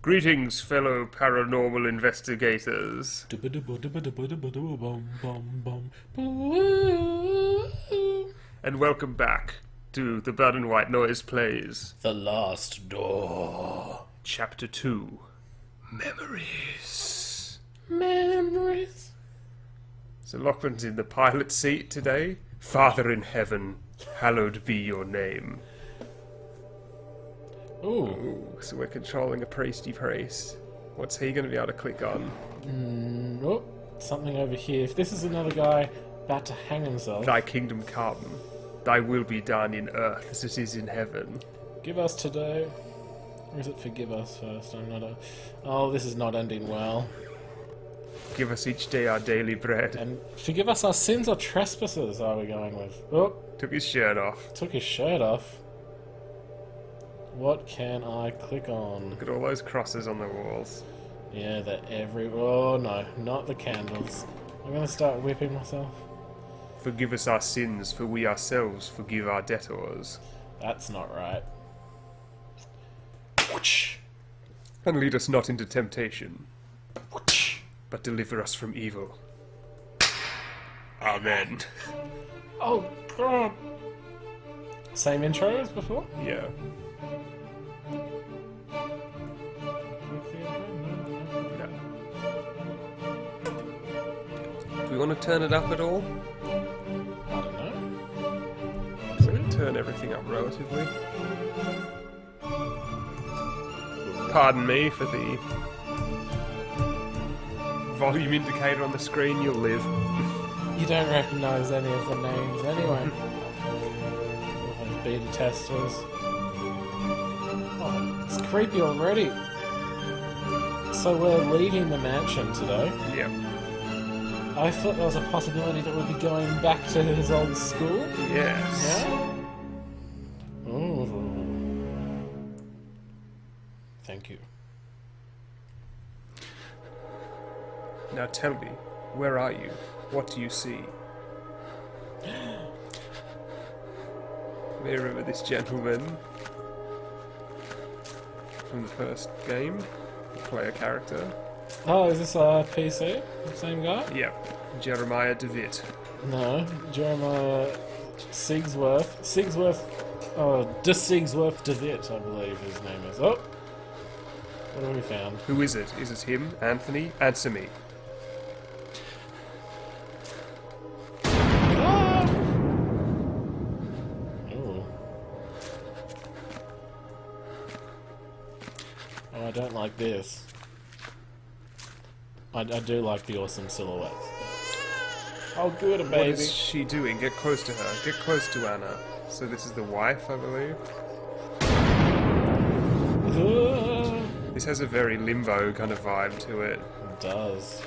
Greetings, fellow paranormal investigators. And welcome back to the Blood and White Noise Plays. The Last Door. Chapter 2. Memories. Memories. So Lachlan's in the pilot seat today. Father in heaven, hallowed be your name. Ooh. So we're controlling a priesty priest. What's he going to be able to click on? Oh, something over here. If this is another guy about to hang himself. Thy kingdom come. Thy will be done in earth as it is in heaven. Give us today. Or is it forgive us first? I'm not a... Oh, this is not ending well. Give us each day our daily bread. And forgive us our sins or trespasses, are we going with? Oh, Took his shirt off. took his shirt off. What can I click on? Look at all those crosses on the walls. Yeah, they're every... Oh, no, not the candles. I'm going to start whipping myself. Forgive us our sins, for we ourselves forgive our debtors. That's not right. And lead us not into temptation, but deliver us from evil. Amen. Oh, God. Same intro as before? Yeah. Do we want to turn it up at all? I don't know. So we can turn everything up relatively. Pardon me for the volume indicator on the screen, you'll live. You don't recognise any of the names anyway. All those beta testers. Oh, it's creepy already. So we're leaving the mansion today. Yeah. I thought there was a possibility that we'd be going back to his old school. Yes. Yeah? Ooh. Thank you. Now tell me, where are you? What do you see? May remember this gentleman from the first game. Play a character. Oh, is this a PC? The same guy? Yep. Jeremiah DeVitt. No, Jeremiah Sigsworth. Oh, De Sigsworth DeVitt, I believe his name is. Oh! What have we found? Who is it? Is it him? Anthony? Answer me. Ah! Ooh. Oh, I don't like this. I do like the awesome silhouettes. Oh, good, a What baby. is she doing? Get close to her. Get close to Anna. So this is the wife, I believe. This has a very Limbo kind of vibe to it. It does.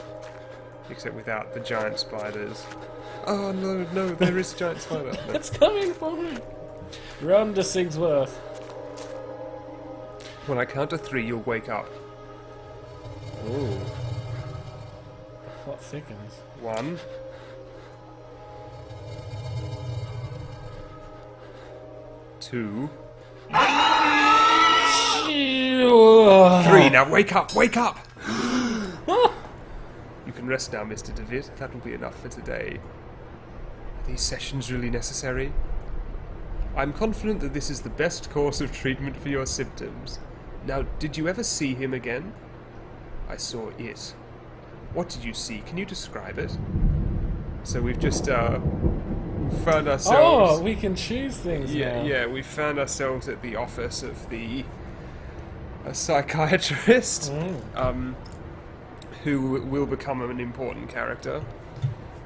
Except without the giant spiders. Oh, no, there is a giant spider. No. It's coming for me! Run to Sigsworth. When I count to 3, you'll wake up. Ooh. What thickens? 1. 2. 3. Now wake up! Wake up! You can rest now, Mr. DeVitt. That will be enough for today. Are these sessions really necessary? I'm confident that this is the best course of treatment for your symptoms. Now, did you ever see him again? I saw it. What did you see? Can you describe it? So we've just found ourselves... Oh, we can choose things now. Yeah, we found ourselves at the office of a psychiatrist, who will become an important character.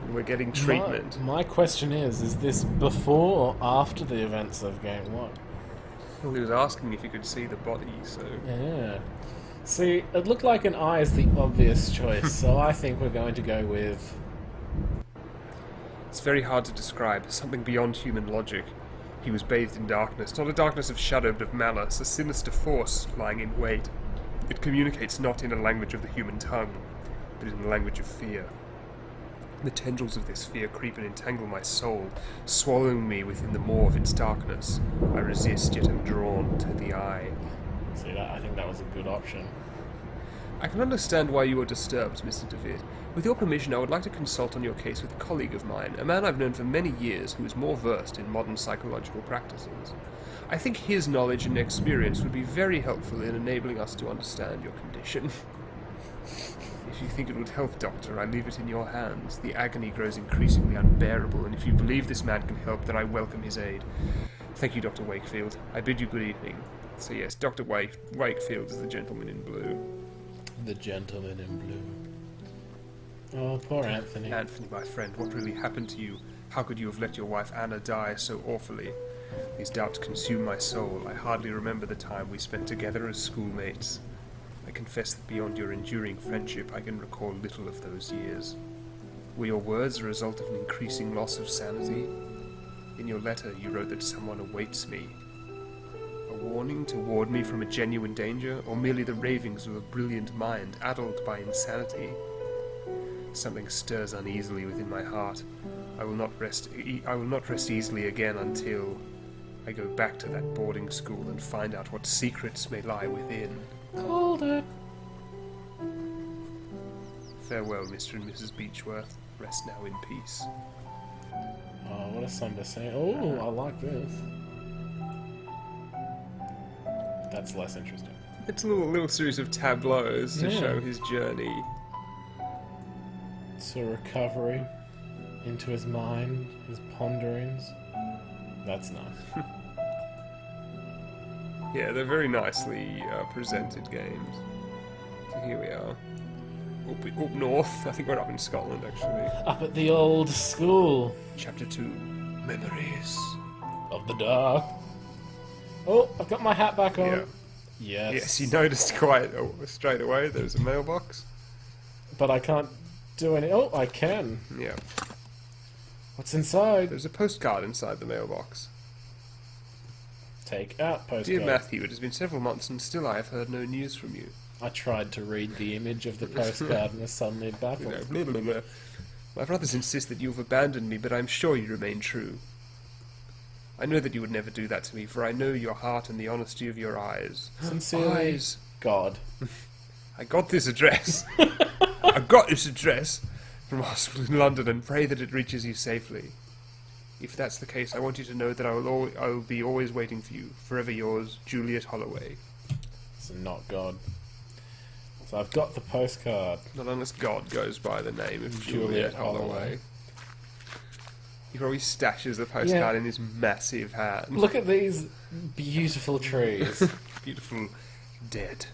And we're getting treatment. My question is this before or after the events of Game 1? Well, he was asking if you could see the body, so... Yeah. See, it looked like an eye is the obvious choice, so I think we're going to go with... It's very hard to describe, something beyond human logic. He was bathed in darkness, not a darkness of shadow, but of malice, a sinister force lying in wait. It communicates not in a language of the human tongue, but in the language of fear. The tendrils of this fear creep and entangle my soul, swallowing me within the maw of its darkness. I resist, yet am drawn to the eye. See, I think that was a good option. I can understand why you are disturbed, Mr. DeVitt. With your permission, I would like to consult on your case with a colleague of mine, a man I've known for many years who is more versed in modern psychological practices. I think his knowledge and experience would be very helpful in enabling us to understand your condition. If you think it would help, Doctor, I leave it in your hands. The agony grows increasingly unbearable, and if you believe this man can help, then I welcome his aid. Thank you, Dr. Wakefield. I bid you good evening. So yes, Dr. Wakefield is the gentleman in blue. The gentleman in blue. Oh, poor Anthony. Anthony, my friend, what really happened to you? How could you have let your wife Anna die so awfully? These doubts consume my soul. I hardly remember the time we spent together as schoolmates. I confess that beyond your enduring friendship, I can recall little of those years. Were your words a result of an increasing loss of sanity? In your letter, you wrote that someone awaits me. A warning to ward me from a genuine danger, or merely the ravings of a brilliant mind addled by insanity? Something stirs uneasily within my heart. I will not rest easily again until I go back to that boarding school and find out what secrets may lie within. Called it. Farewell, Mr. and Mrs. Beechworth. Rest now in peace. Oh, what a somber scene. Oh, I like this. That's less interesting. It's a little series of tableaus to show his journey. It's a recovery into his mind, his ponderings. That's nice. Yeah, they're very nicely presented games. So here we are. Up north. I think we're up in Scotland, actually. Up at the old school. Chapter 2. Memories. Of the dark. Oh, I've got my hat back on. Yeah. Yes. Yes, you noticed quite straight away there's a mailbox. But I can't do any... Oh, I can. Yeah. What's inside? There's a postcard inside the mailbox. Take out postcard. Dear Matthew, it has been several months and still I have heard no news from you. I tried to read the image of the postcard and was suddenly baffled. Blah, blah, blah. My brothers insist that you have abandoned me, but I am sure you remain true. I know that you would never do that to me, for I know your heart and the honesty of your eyes. Sincerely, Eyes. God. I got this address. I got this address from a hospital in London and pray that it reaches you safely. If that's the case, I want you to know that I will be always waiting for you. Forever yours, Juliet Holloway. It's not God. So I've got the postcard. Not unless God goes by the name of Juliet Holloway. He probably stashes the postcard in his massive hand. Look at these beautiful trees. Beautiful dead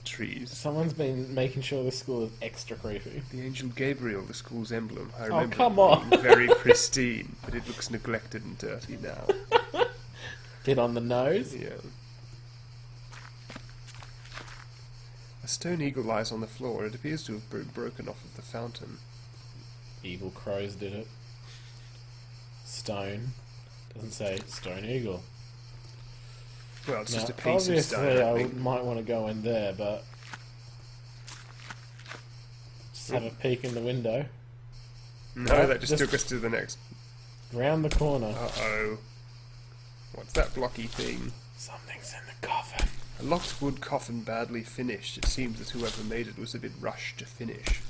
trees. Someone's been making sure the school is extra creepy. The angel Gabriel, the school's emblem. I Oh, remember come it on. being very pristine, but it looks neglected and dirty now. Bit on the nose. Yeah. A stone eagle lies on the floor. It appears to have been broken off of the fountain. Evil crows did it. Stone. Doesn't say stone eagle. Well, it's Now, just a piece of stone. obviously, I I think. might want to go in there, but just have a peek in the window. No, that just took us to the next. Round the corner. Uh-oh. What's that blocky thing? Something's in the coffin. A locked wood coffin badly finished. It seems that whoever made it was a bit rushed to finish.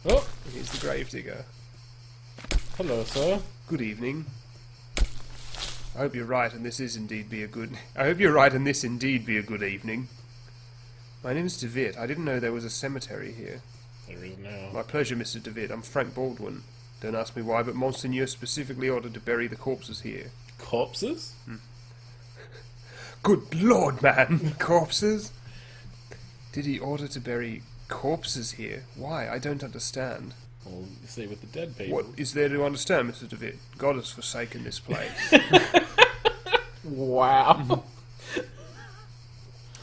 Oh, And here's the gravedigger. hello, sir. Good evening. I hope you're right, and this indeed be a good evening. My name is DeVitt. I didn't know there was a cemetery here. There is now. My pleasure, Mr. DeVitt. I'm Frank Baldwin. Don't ask me why, but Monseigneur specifically ordered to bury the corpses here. Corpses? Good Lord, man! Corpses? Did he order to bury corpses here? Why? I don't understand. Well, you see with the dead people. What is there to understand, Mr. DeVitt? God has forsaken this place. Wow.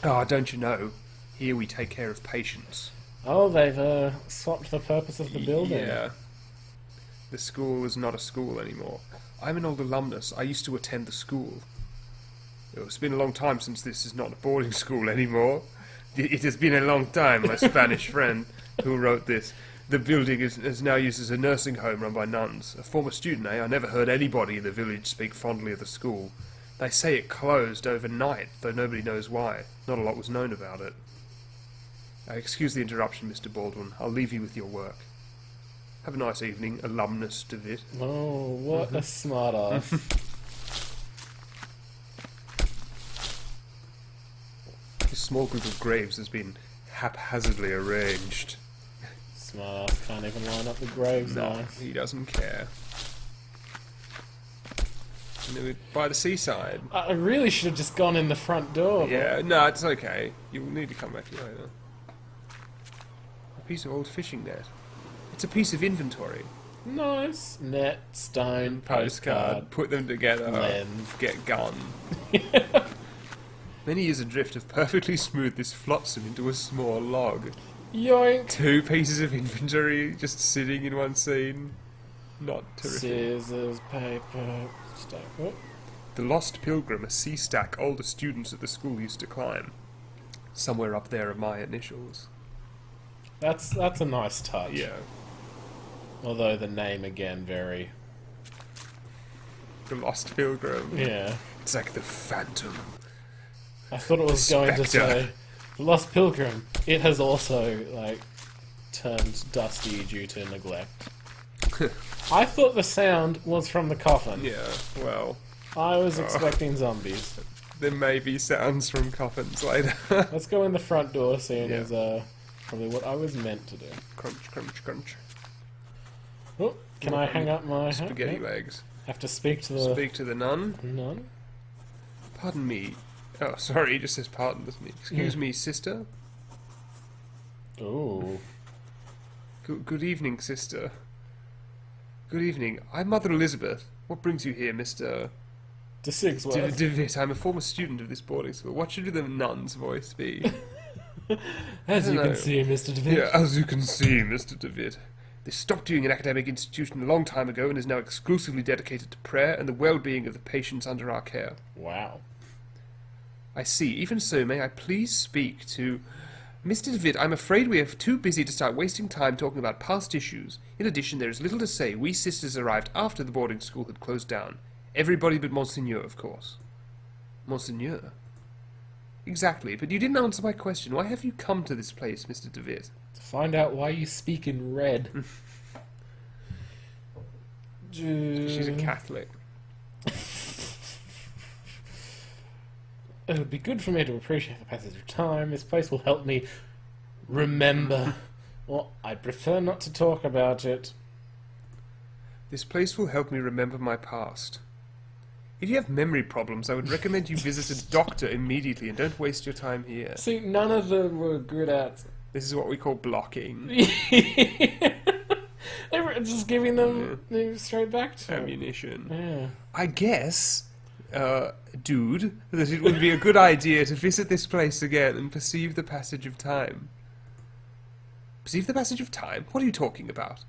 Ah, don't you know? Here we take care of patients. Oh, they've swapped the purpose of the building. Yeah. The school is not a school anymore. I'm an old alumnus. I used to attend the school. It's been a long time since this is not a boarding school anymore. It has been a long time, my Spanish friend who wrote this. The building is now used as a nursing home run by nuns. A former student, eh? I never heard anybody in the village speak fondly of the school. They say it closed overnight, though nobody knows why. Not a lot was known about it. Excuse the interruption, Mr. Baldwin. I'll leave you with your work. Have a nice evening, alumnus DeVitt. Oh, what a smart ass. This small group of graves has been haphazardly arranged. Smart ass can't even line up the graves No, nice. he doesn't care. And they were by the seaside. I really should have just gone in the front door. Yeah, no, it's okay. You'll need to come back here later. A piece of old fishing net. It's a piece of inventory. Nice. Net, stone, postcard. Put them together. Lens. Get gone. Many years adrift have perfectly smoothed this flotsam into a small log. Yoink. 2 pieces of inventory just sitting in one scene. Not terrific. Scissors, paper, stack. Oh. The Lost Pilgrim, a sea stack all the students at the school used to climb. Somewhere up there are my initials. That's a nice touch. Yeah. Although the name again very. The Lost Pilgrim. Yeah. It's like the Phantom. I thought it was going to say the Lost Pilgrim. It has also turned dusty due to neglect. I thought the sound was from the coffin. Yeah, well, I was expecting zombies. there may be sounds from coffins later. Let's go in the front door, seeing Yeah. as probably what I was meant to do. Crunch, crunch, crunch. Oh, can I hang up my hat? Spaghetti No. legs. Have to speak to the Speak to the nun. nun. Pardon me. Oh, sorry, he just says pardon, doesn't he? Excuse me, sister. Ooh. Good evening, sister. Good evening. I'm Mother Elizabeth. What brings you here, Mr. To Sigsworth. DeVitt? I'm a former student of this boarding school. What should the nun's voice be? As you Hello. can see, Mr. DeVitt. Yeah, as you can see, Mr. DeVitt. They stopped being an academic institution a long time ago and is now exclusively dedicated to prayer and the well-being of the patients under our care. Wow. I see. Even so, may I please speak to... Mr. DeVitt, I'm afraid we are too busy to start wasting time talking about past issues. In addition, there is little to say. We sisters arrived after the boarding school had closed down. Everybody but Monseigneur, of course. Monseigneur? Exactly, but you didn't answer my question. Why have you come to this place, Mr. DeVitt? To find out why you speak in red. She's a Catholic. It would be good for me to appreciate the passage of time. This place will help me remember. Well, I'd prefer not to talk about it. This place will help me remember my past. If you have memory problems, I would recommend you visit a doctor immediately and don't waste your time here. See, none of them were good at... This is what we call blocking. They were just giving them straight back to Ammunition. Yeah. I guess, dude, that it would be a good idea to visit this place again and perceive the passage of time. Perceive the passage of time? What are you talking about?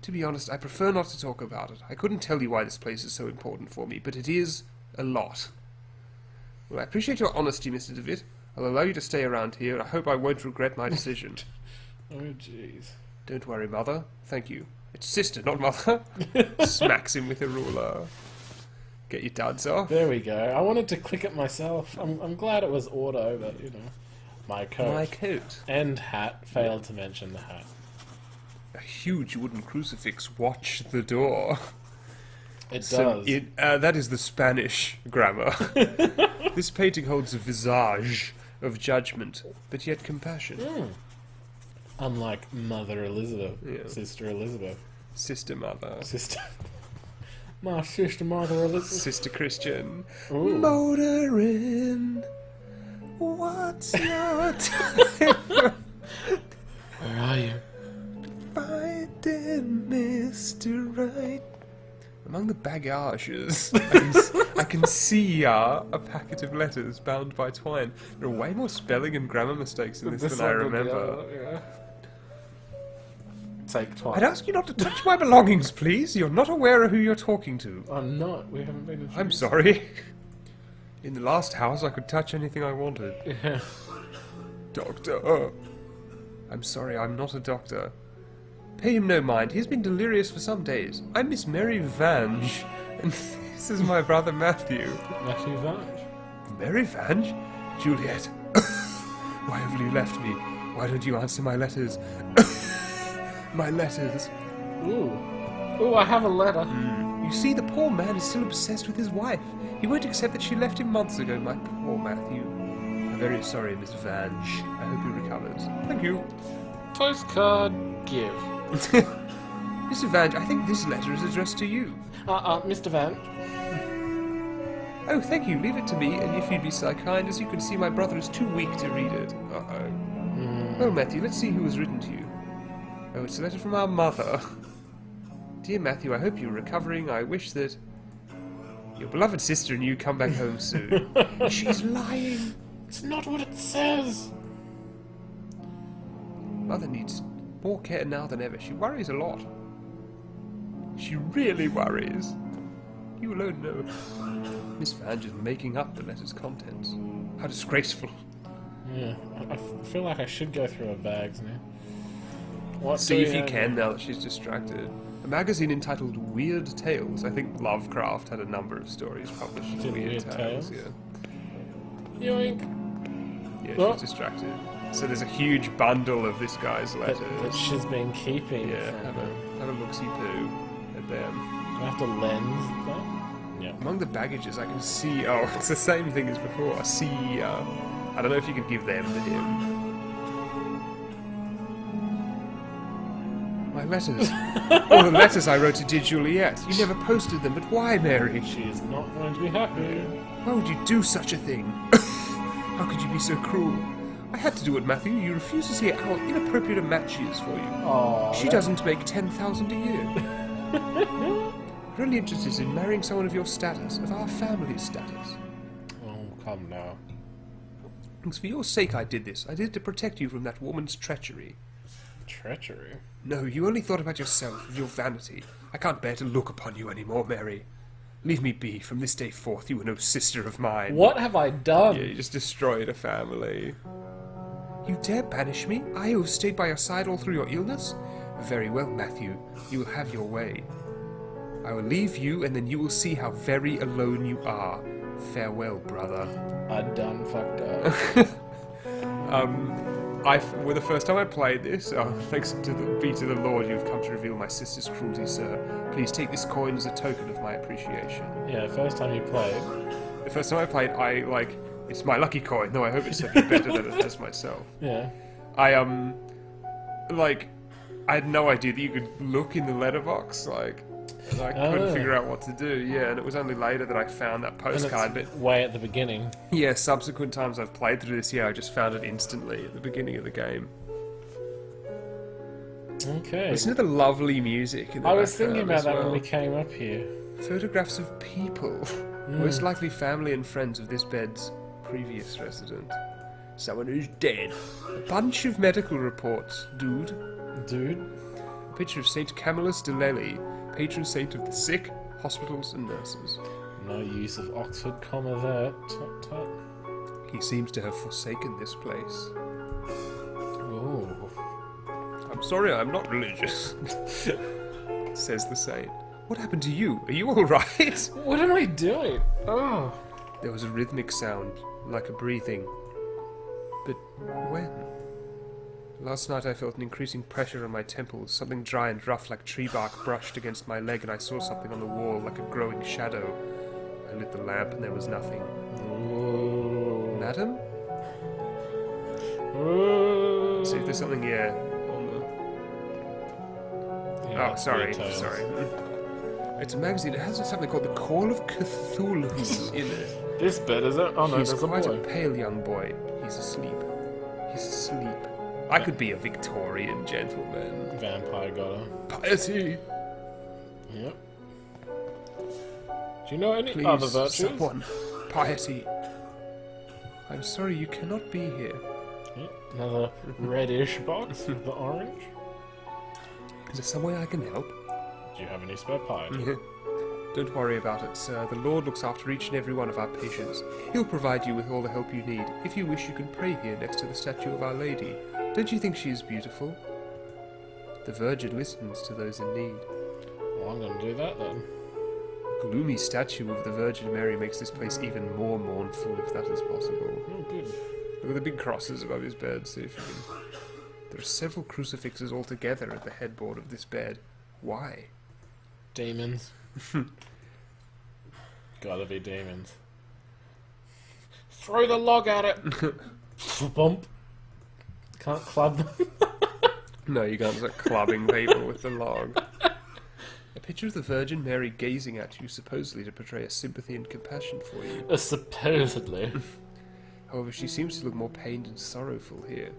To be honest, I prefer not to talk about it. I couldn't tell you why this place is so important for me, but it is a lot. Well, I appreciate your honesty, Mr. DeVitt. I'll allow you to stay around here, and I hope I won't regret my decision. Oh, jeez. Don't worry, Mother. Thank you. It's sister, not Mother. Smacks him with a ruler. Get your duds off. There we go. I wanted to click it myself. I'm glad it was auto, but, you know. My coat. My coat. And hat. Failed to mention the hat. A huge wooden crucifix. Watch the door. It does. That is the Spanish grammar. This painting holds a visage of judgment, but yet compassion. Unlike Mother Elizabeth. Yeah. Sister Elizabeth. Sister Mother. Sister... My sister Mother Elizabeth. Sister Christian. Ooh. Motoring. What's your time? Where are you? Finding Mr. Right. Among the bagages, I can see a packet of letters bound by twine. There are way more spelling and grammar mistakes in this than I remember. Yeah. Take twine. I'd ask you not to touch my belongings, please. You're not aware of who you're talking to. I'm not. We haven't been introduced. I'm sorry. In the last house, I could touch anything I wanted. Yeah. Doctor. I'm sorry, I'm not a doctor. Pay him no mind. He has been delirious for some days. I'm Miss Mary Vange, and This is my brother Matthew. Matthew Vange. Mary Vange? Juliet. Why have you left me? Why don't you answer my letters? My letters. Ooh. Ooh, I have a letter. You see, the poor man is still obsessed with his wife. He won't accept that she left him months ago, my poor Matthew. I'm very sorry, Miss Vange. I hope he recovers. Thank you. Postcard give. Mr. Vange, I think this letter is addressed to you. Mr. Vange. Oh, thank you. Leave it to me, and if you'd be so kind, as you can see, my brother is too weak to read it. Oh, Matthew, let's see who has written to you. Oh, it's a letter from our mother. Dear Matthew, I hope you're recovering. I wish that your beloved sister and you come back home soon. She's lying. It's not what it says. Mother needs more care now than ever. She worries a lot. She really worries. You alone know. Miss Vange is making up the letter's contents. How disgraceful. Yeah, I feel like I should go through her bags now. What See if you can now that she's distracted. A magazine entitled Weird Tales. I think Lovecraft had a number of stories published in Weird Tales. Yeah. Yoink. Yeah, Oh. she's distracted. So there's a huge bundle of this guy's letters. That she's been keeping. Yeah, have a look-see poo at them. Do I have to lens that? Yeah. Among the baggages, I can see. Oh, it's the same thing as before. I see. I don't know if you could give them to him. My letters. All the letters I wrote to dear Juliet. You never posted them, but why, Mary? She is not going to be happy. Why would you do such a thing? How could you be so cruel? I had to do it, Matthew. You refuse to see how inappropriate a match she is for you. Oh, She doesn't make 10,000 a year. Really interested in marrying someone of your status, of our family's status. Oh, come now. It's for your sake I did this. I did it to protect you from that woman's treachery. Treachery? No, you only thought about yourself, your vanity. I can't bear to look upon you any more, Mary. Leave me be. From this day forth, you are no sister of mine. What have I done? Yeah, you just destroyed a family. You dare banish me? I who have stayed by your side all through your illness? Very well, Matthew. You will have your way. I will leave you, and then you will see how very alone you are. Farewell, brother. I done fucked up. Well, the first time I played this, thanks to the Lord, you have come to reveal my sister's cruelty, sir. Please take this coin as a token of my appreciation. Yeah, first time you played. The first time I played, it's my lucky coin, though I hope it's something better than it has myself. Yeah. I had no idea that you could look in the letterbox, and I couldn't figure out what to do. Yeah, and it was only later that I found that postcard. But way at the beginning. yeah, subsequent times I've played through this, I just found it instantly at the beginning of the game. Okay. Listen to the lovely music in the I was thinking background about as that well. when we came up here. Photographs of people. Most likely family and friends of this bed's previous resident. Someone who's dead. A bunch of medical reports, dude. Dude. A picture of Saint Camillus de Lely, patron saint of the sick, hospitals and nurses. No use of Oxford comma there. Tut tut. He seems to have forsaken this place. Ooh. I'm sorry, I'm not religious, says the saint. What happened to you? Are you alright? What am I doing? Oh. There was a rhythmic sound, like a breathing. But when? Last night I felt an increasing pressure on my temples, something dry and rough like tree bark brushed against my leg, and I saw something on the wall like a growing shadow. I lit the lamp and there was nothing. Ooh. Madam? Ooh. See if there's something here on the... Yeah, Oh, sorry. details. It's a magazine. It has something called The Call of Cthulhu in it. This bed, is it? Oh no, He's there's a quite boy. a pale young boy. He's asleep. He's asleep. I could be a Victorian gentleman. Vampire got her. Piety! Yep. Do you know any Please, other virtues? someone. Piety. I'm sorry you cannot be here. Yep. Another reddish box with the orange. Is there some way I can help? Do you have any spare piety? Don't worry about it, sir. The Lord looks after each and every one of our patients. He'll provide you with all the help you need. If you wish, you can pray here next to the statue of Our Lady. Don't you think she is beautiful? The Virgin listens to those in need. Well, I'm gonna do that then. gloomy statue of the Virgin Mary makes this place even more mournful, if that is possible. Oh, good. Look at the big crosses above his bed, see if you can... There are several crucifixes altogether at the headboard of this bed. Why? Demons. Gotta be demons. Throw the log at it! Bump. Can't club them. No, you can't start clubbing people with the log. A picture of the Virgin Mary gazing at you, supposedly to portray a sympathy and compassion for you. Supposedly. However, she seems to look more pained and sorrowful here.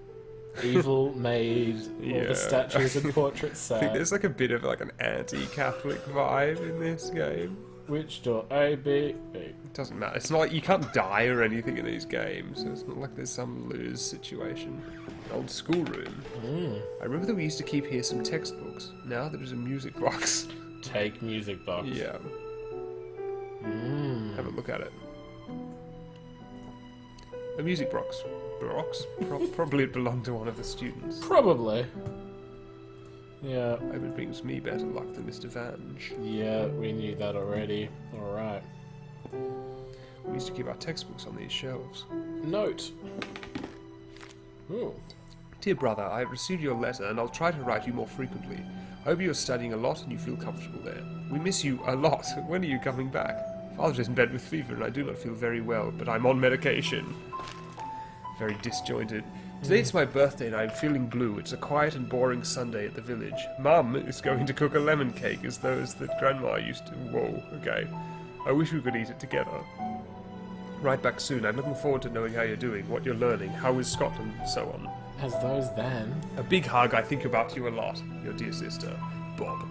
Evil made all the statues and portraits sad. I think there's like a bit of like an anti-Catholic vibe in this game. Which door? A, B, B. It doesn't matter. It's not like you can't die or anything in these games, so it's not like there's some lose situation. An old schoolroom. I remember that we used to keep here some textbooks. Now there is a music box. Take music box. Yeah. Have a look at it. A music box. Probably it belonged to one of the students. Probably. Yeah. I hope it brings me better luck than Mr. Vange. Yeah, we knew that already. Alright. We used to keep our textbooks on these shelves. Note. Ooh. Dear brother, I have received your letter and I'll try to write you more frequently. I hope you are studying a lot and you feel comfortable there. We miss you a lot. When are you coming back? Father is in bed with fever and I do not feel very well, but I'm on medication. Very disjointed. Today it's my birthday and I'm feeling blue. It's a quiet and boring Sunday at the village. Mum is going to cook a lemon cake as those that Grandma used to... Whoa, okay. I wish we could eat it together. Right back soon. I'm looking forward to knowing how you're doing, what you're learning, how is Scotland, and so on. As those then. A big hug. I think about you a lot. Your dear sister, Bob.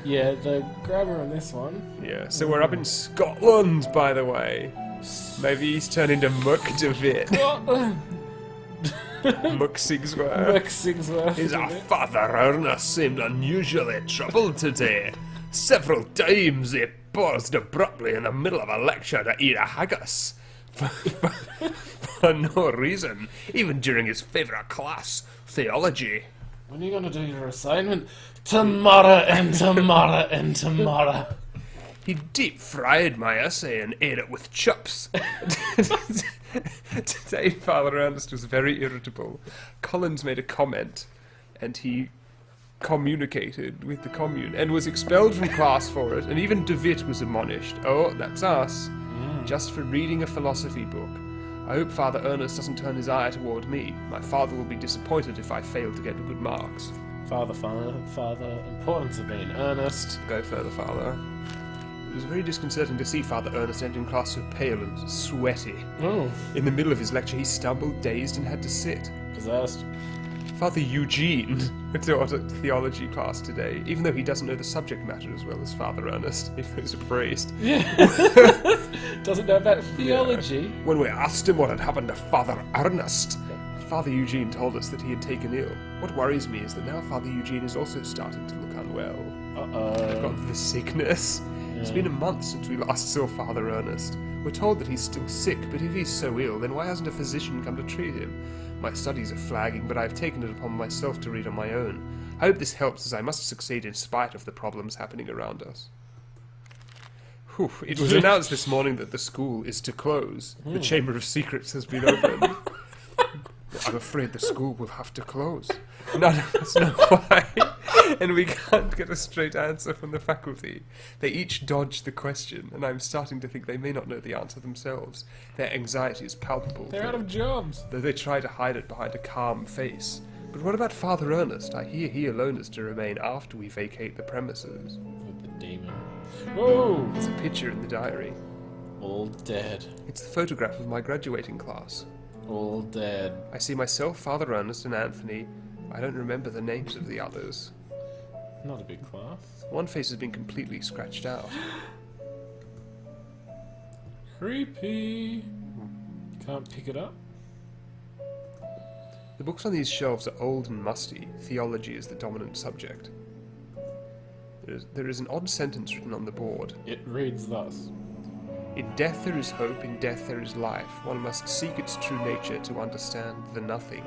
Yeah, the grammar on this one. Yeah, so we're up in Scotland, by the way. Maybe he's turned into Muck DeVitt. Muck Sigsworth. Sigsworth. His father Ernest seemed unusually troubled today. Several times he paused abruptly in the middle of a lecture to eat a haggis. For no reason, even during his favourite class, theology. When are you going to do your assignment? Tomorrow and tomorrow and tomorrow. He deep-fried my essay and ate it with chops. Today, Father Ernest was very irritable. Collins made a comment, and he communicated with the commune, and was expelled from class for it, and even DeVitt was admonished. Oh, that's us. Just for reading a philosophy book. I hope Father Ernest doesn't turn his eye toward me. My father will be disappointed if I fail to get good marks. Father, importance of being earnest. Go further, Father. It was very disconcerting to see Father Ernest entering class so pale and sweaty. Oh. In the middle of his lecture, he stumbled, dazed, and had to sit. Possessed. Father Eugene taught a theology class today, even though he doesn't know the subject matter as well as Father Ernest, if he's a priest. Yeah. Doesn't know about theology. Yeah. When we asked him what had happened to Father Ernest, Father Eugene told us that he had taken ill. What worries me is that now Father Eugene is also starting to look unwell. I've got the sickness. Yeah. It's been a month since we last saw Father Ernest. We're told that he's still sick, but if he's so ill, then why hasn't a physician come to treat him? My studies are flagging, but I've taken it upon myself to read on my own. I hope this helps, as I must succeed in spite of the problems happening around us. Whew. It was announced this morning that the school is to close. The Chamber of Secrets has been opened. I'm afraid the school will have to close. None of us know why, and we can't get a straight answer from the faculty. They each dodge the question, and I'm starting to think they may not know the answer themselves. Their anxiety is palpable. They're out of jobs. Though they try to hide it behind a calm face. But what about Father Ernest? I hear he alone is to remain after we vacate the premises. With the demon. Whoa! There's a picture in the diary. All dead. It's the photograph of my graduating class. All dead. I see myself, Father Ernest, and Anthony. I don't remember the names of the others. Not a big class. One face has been completely scratched out. Creepy. Can't pick it up. The books on these shelves are old and musty. Theology is the dominant subject. There is an odd sentence written on the board. It reads thus. In death there is hope, in death there is life. One must seek its true nature to understand the nothing.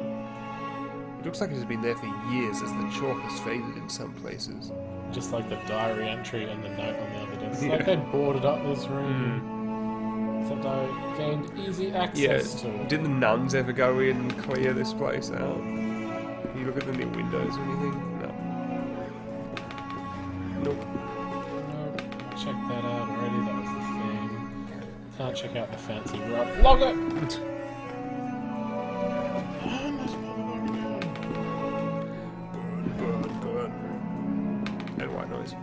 It looks like it has been there for years as the chalk has faded in some places. just like the diary entry and the note on the other desk. It's like they boarded up this room. Except I gained easy access to it. Didn't the nuns ever go in and clear this place out? Can you look at the new windows or anything? No. Nope. Nope. Checked that out already. That was the thing. Can't check out the fancy rug. Log it! Burn. And white noise.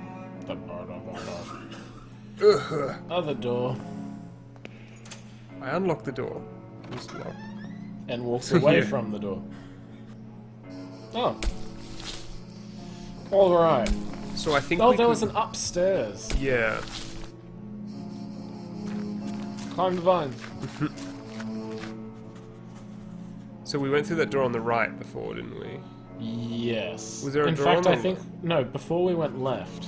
Other door. I unlocked the door. It was locked. And walks away Yeah. from the door. Oh. Alright. So I think Oh, we there could... was an upstairs. Yeah. Climb the vine. So we went through that door on the right before, didn't we? Yes. Was there a In door fact, on I the- think... No, before we went left.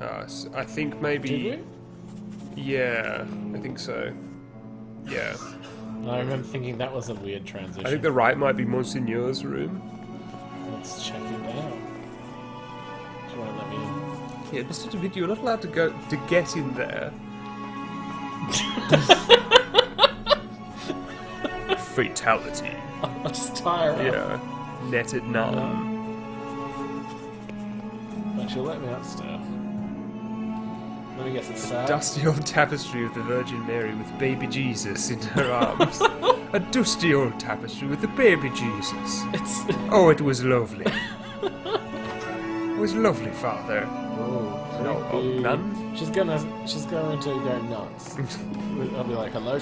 I think maybe... Did we? Yeah, I think so. Yeah. I remember thinking that was a weird transition. I think the right might be Monsigneur's room. Let's check it out. Do you want to let me in? Yeah, Mr. DeVitt, you're not allowed to get in there. Fatality. I'll just tie her up. Yeah. Netted nun. But she'll let me upstairs. Let me guess, it's sad. Dusty old tapestry of the Virgin Mary with baby Jesus in her arms. A dusty old tapestry with the baby Jesus. It's... Oh, it was lovely. It was lovely, Father. Oh, creepy. nun? She's going to go nuts. I'll be like, hello.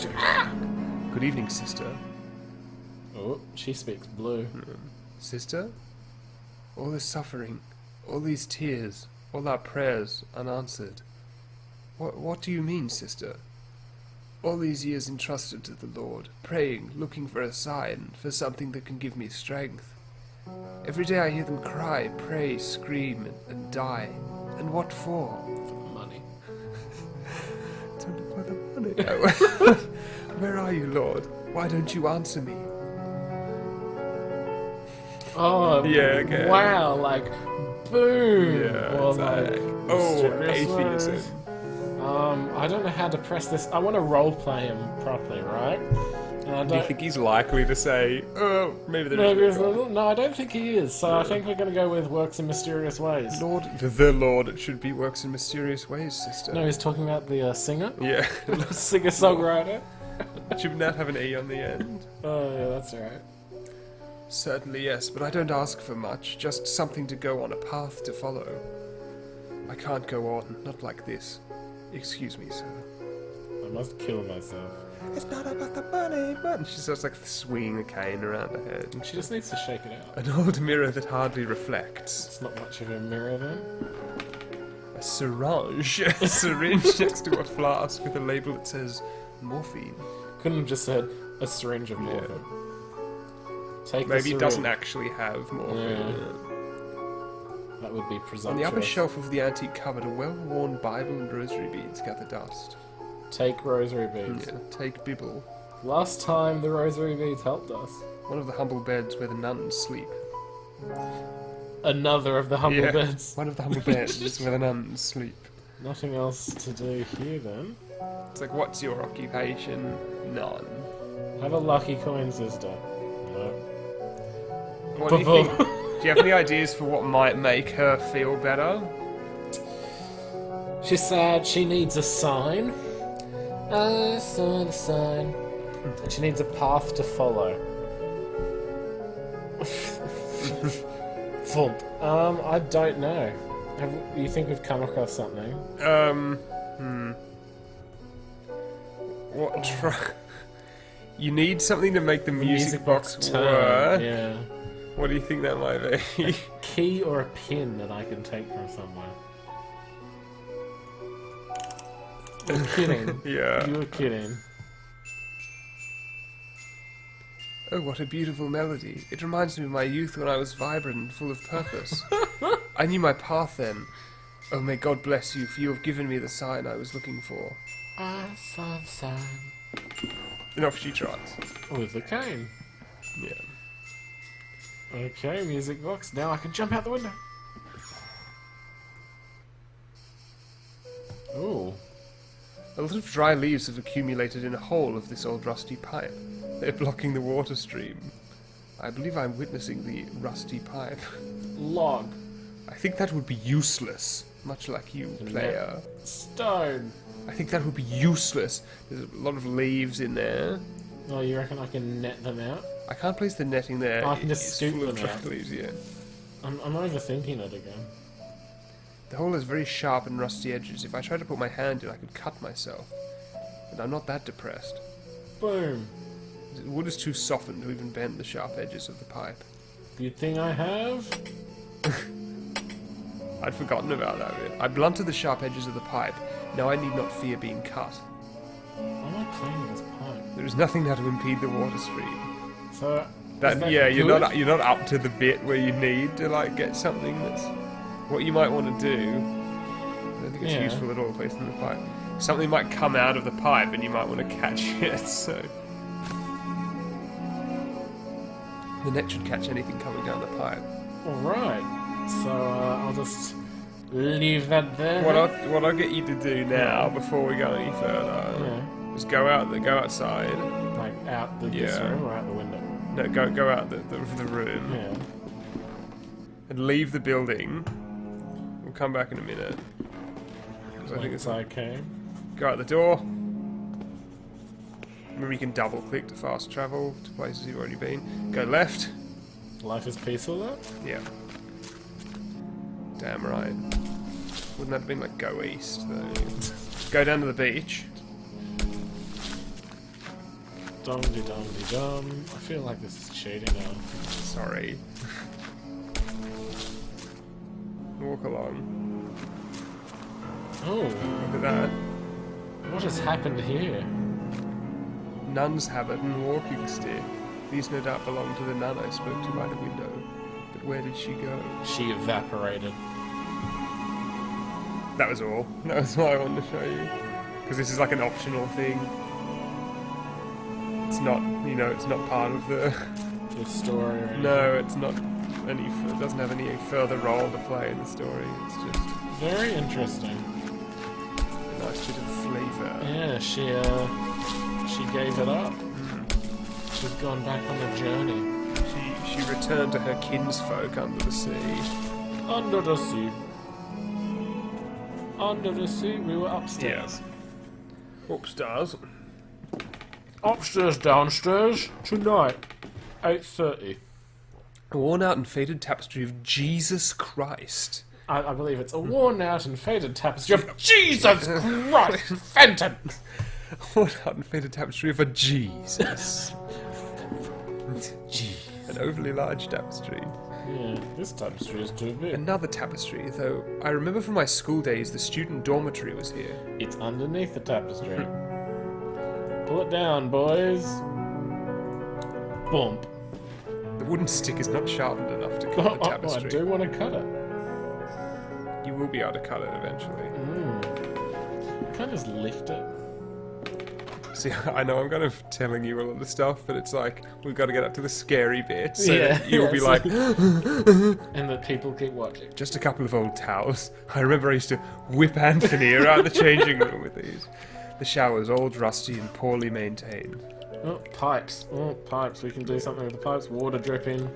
Good evening, sister. Oh, she speaks blue. Sister? All this suffering, all these tears, all our prayers unanswered. What do you mean, sister? All these years entrusted to the Lord, praying, looking for a sign, for something that can give me strength. Every day I hear them cry, pray, scream, and die. And what for? Money. For the money. Where are you, Lord? Why don't you answer me? Oh, Yeah, okay. Wow, like, boom. Yeah, Or it's like, oh, mysterious atheism. ways. I don't know how to press this. I want to roleplay him properly, right? And I Do you don't. think he's likely to say, oh, maybe there's Maybe it's a little, no, I don't think he is. So I think we're going to go with works in mysterious ways. Lord, the Lord, it should be works in mysterious ways, sister. No, he's talking about the singer, Yeah. singer-songwriter. Should not have an E on the end. Oh yeah, that's alright. Certainly, yes, but I don't ask for much, just something to go on, a path to follow. I can't go on, not like this. Excuse me, sir. I must kill myself. It's not about the money, but... And she starts like swinging a cane around her head. And She just needs to shake it out. An old mirror that hardly reflects. It's not much of a mirror then. A syringe. A syringe next to a flask with a label that says morphine. Couldn't have just said a syringe of morphine. Take the Maybe it syringe. doesn't actually have morphine. Yeah. That would be presumptuous. On the upper shelf of the antique cupboard, a well-worn Bible and rosary beads gather dust. Take rosary beads. Yeah, take Bible. Last time the rosary beads helped us. One of the humble beds where the nuns sleep. Another of the humble Yeah, beds. one of the humble beds where the nuns sleep. Nothing else to do here then. It's like, what's your occupation? None. Have a lucky coin, sister. No. What do you think? Do you have any ideas for what might make her feel better? She's sad. She needs a sign. I saw the sign. And she needs a path to follow. Thump. I don't know. You think we've come across something? What? You need something to make the music box turn. work. Yeah. What do you think that might be? Key or a pin that I can take from somewhere. You're kidding. Yeah. You were kidding. Oh, what a beautiful melody. It reminds me of my youth when I was vibrant and full of purpose. I knew my path then. Oh, may God bless you, for you have given me the sign I was looking for. I saw the sign. And off she trots. With the cane. Yeah. Okay, music box. Now I can jump out the window. Ooh. A lot of dry leaves have accumulated in a hole of this old rusty pipe. They're blocking the water stream. I believe I'm witnessing the rusty pipe. Log. I think that would be useless, much like you, player. Stone. I think that would be useless. There's a lot of leaves in there. Oh, you reckon I can net them out? I can't place the netting there. Oh, I can just It's scoop full of them dry out. leaves, yeah. I'm overthinking it again. The hole has very sharp and rusty edges. If I tried to put my hand in, I could cut myself. And I'm not that depressed. Boom. The wood is too softened to even bend the sharp edges of the pipe. Good thing I have. I'd forgotten about that bit. I blunted the sharp edges of the pipe. Now I need not fear being cut. Why am I playing this pipe? There is nothing now to impede the water stream. So, Yeah, you're good? not up to the bit where you need to like get something that's what you might want to do. I don't think it's Yeah. useful at all placing the pipe. Something might come out of the pipe and you might want to catch it. So the net should catch anything coming down the pipe. Alright. So, I'll just leave that there. What I'll get you to do now, before we go any further, Yeah. is go outside. Like, out this Yeah. room or out the window? No, go out the room Yeah. and leave the building. We'll come back in a minute. 'Cause I think it's okay. go out the door. Remember, you can double click to fast travel to places you've already been. Go left. Life is peaceful though? Yeah. Damn right. Wouldn't that have been like go east though? Go down to the beach. Dum-de-dum-de-dum. I feel like this is cheating now. Sorry. Walk along. Oh, Look at that. what has happened here? Nun's habit and walking stick. These no doubt belong to the nun I spoke to by the window. But where did she go? She evaporated. That was all. That was what I wanted to show you. Because this is like an optional thing. It's not, it's not part of the... The story or anything. No, it's not any... It doesn't have any further role to play in the story. It's just Very interesting. a nice bit of flavour. Yeah, she gave it up. She's gone back on a journey. She returned to her kinsfolk under the sea. Under the sea. Under the sea, we were upstairs. Upstairs. Upstairs, downstairs, tonight, 8:30. A worn out and faded tapestry of Jesus Christ. I believe it's a worn out and faded tapestry of Jesus Christ, Fenton! A worn out and faded tapestry of a Jesus. An overly large tapestry. Yeah, this tapestry is too big. Another tapestry, though I remember from my school days the student dormitory was here. It's underneath the tapestry. Pull it down, boys. Bump. The wooden stick is not sharpened enough to cut the I tapestry. do want to cut it. You will be able to cut it eventually. Can't just lift it. See, I know I'm kind of telling you a lot of stuff, but it's like, we've got to get up to the scary bit, so that you'll be so- like, and that people keep watching. just a couple of old towels. I remember I used to whip Anthony around the changing room with these. The shower's old, rusty, and poorly maintained. Oh, pipes. Oh, pipes. We can do something with the pipes. Water dripping.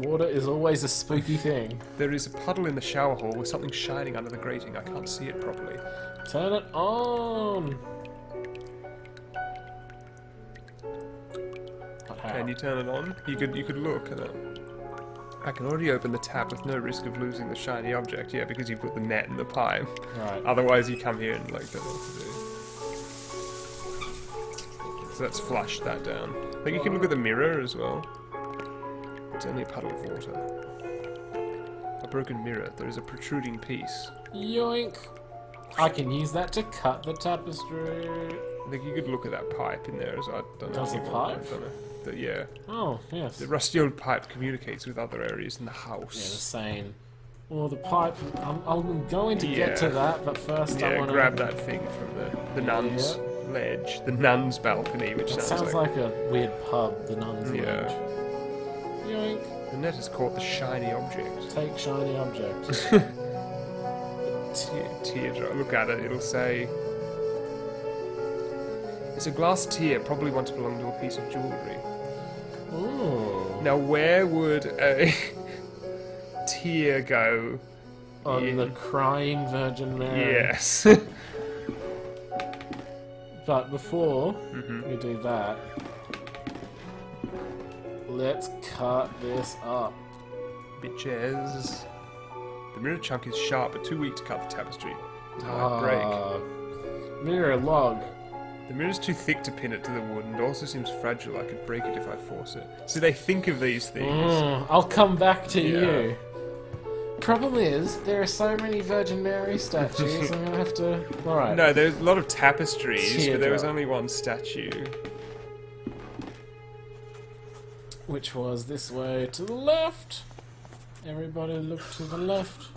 Water is always a spooky thing. There is a puddle in the shower hall with something shining under the grating. I can't see it properly. Turn it on. But how? Can you turn it on? You could look at it. I can already open the tap with no risk of losing the shiny object. Yeah, because you put the net in the pipe. Right. Otherwise, you come here and like don't know what to do. So let's flush that down. I think you can look at the mirror as well. It's only a puddle of water. A broken mirror. There is a protruding piece. Yoink. I can use that to cut the tapestry. I think you could look at that pipe in there as I don't know. There's a if you pipe? want- I don't know. Yeah. Oh, yes. The rusty old pipe communicates with other areas in the Yeah, the house. same. Well, the pipe. I'm going to get to Yeah. that, but first I Yeah, want to grab that thing from the nun's ledge, the nun's balcony, which It sounds sounds like a weird pub, the Nun's Yeah. Lodge. Yoink. the net has caught the shiny object. Take shiny object. Teardrop. Look at it. It'll say... It's a glass tear, probably once belonged to a piece of jewellery. Ooh. Now, where would a tear go? On the crying Virgin Mary. Yes. But before we do that, let's cut this up. Bitches. The mirror chunk is sharp, but too weak to cut the tapestry. It might break. Mirror log. The mirror's too thick to pin it to the wood, and also seems fragile. I could break it if I force it. So they think of these things. I'll come back to you. Problem is, there are so many Virgin Mary statues, I'm gonna have to... Alright. No, there's a lot of tapestries, Teardrop. but there was only one statue. Which was this way to the left. Everybody look to the left.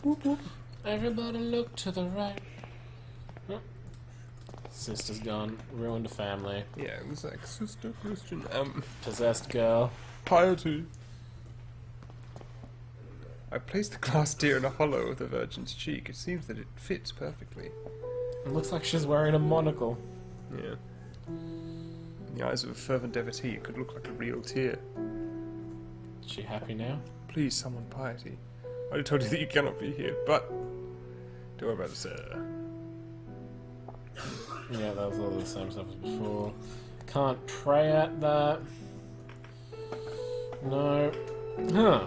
Everybody look to the right. Oh. Sister's gone. Ruined a family. Yeah, it was like Sister Christian. Possessed girl. Piety. I placed the glass tear in a hollow of the Virgin's cheek. It seems that it fits perfectly. It looks like she's wearing a monocle. Yeah. In the eyes of a fervent devotee, it could look like a real tear. Is she happy now? Please, someone piety. I already told you that you cannot be here, but... Don't worry about it, sir. Yeah, that was all the same stuff as before. Can't pray at that. No. Huh.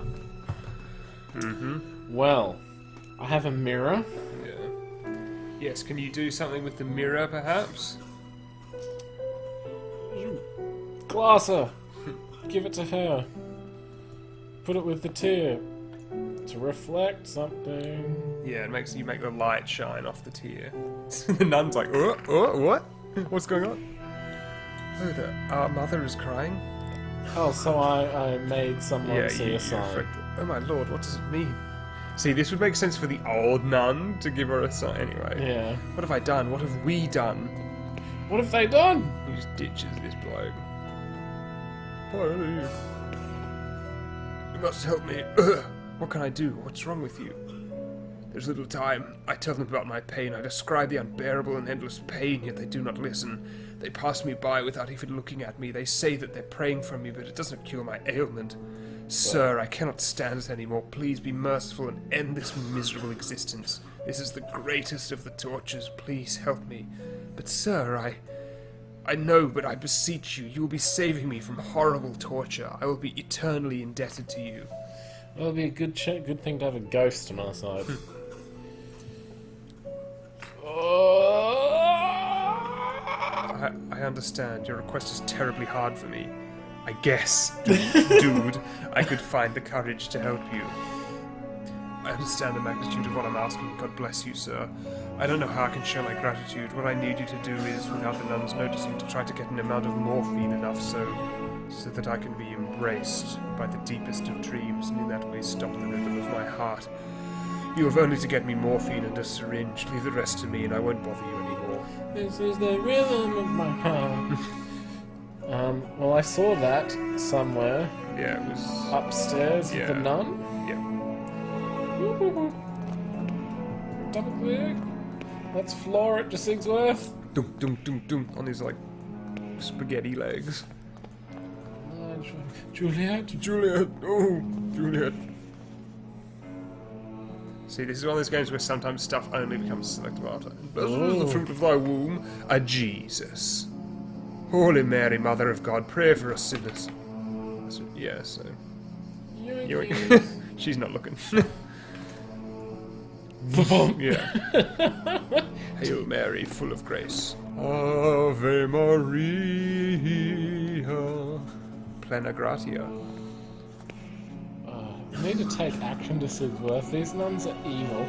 Well, I have a mirror. Yeah. Yes, can you do something with the mirror, perhaps? Glasser! Give it to her. Put it with the tear. To reflect something. Yeah, it makes you make the light shine off the tear. The nun's like, what? What's going on? Oh, our mother is crying? Oh, so I made someone see a sign. Oh my lord, what does it mean? See, this would make sense for the old nun to give her a sign anyway. Yeah. What have I done? What have we done? What have they done? He just ditches this bloke. Please. You must help me. What can I do? What's wrong with you? There's little time. I tell them about my pain. I describe the unbearable and endless pain, yet they do not listen. They pass me by without even looking at me. They say that they're praying for me, but it doesn't cure my ailment. Sir, I cannot stand it anymore. Please be merciful and end this miserable existence. This is the greatest of the tortures. Please help me. But sir, I know, but I beseech you, you will be saving me from horrible torture. I will be eternally indebted to you. Well, it'll be a good thing to have a ghost on our side. I understand. Your request is terribly hard for me. I guess, dude, I could find the courage to help you. I understand the magnitude of what I'm asking. God bless you, sir. I don't know how I can show my gratitude. What I need you to do is, without the nuns noticing, to try to get an amount of morphine enough so that I can be embraced by the deepest of dreams, and in that way stop the rhythm of my heart. You have only to get me morphine and a syringe. Leave the rest to me, and I won't bother you anymore. This is the rhythm of my heart. Well, I saw that somewhere. Yeah, it was upstairs with the nun. Yeah. Whoop, whoop, whoop. Double click. Let's floor it to Sigsworth. Dum dum dum dum on his like spaghetti legs. Juliet. Oh, Juliet. See, this is one of those games where sometimes stuff only becomes selective after. Blessed is the fruit of thy womb, a Jesus. Holy Mary, Mother of God, pray for us sinners. So, yeah, so... She's not looking. Yeah. Hail Mary, full of grace. Ave Maria. Plena gratia. We need to take action to Sigsworth. These nuns are evil.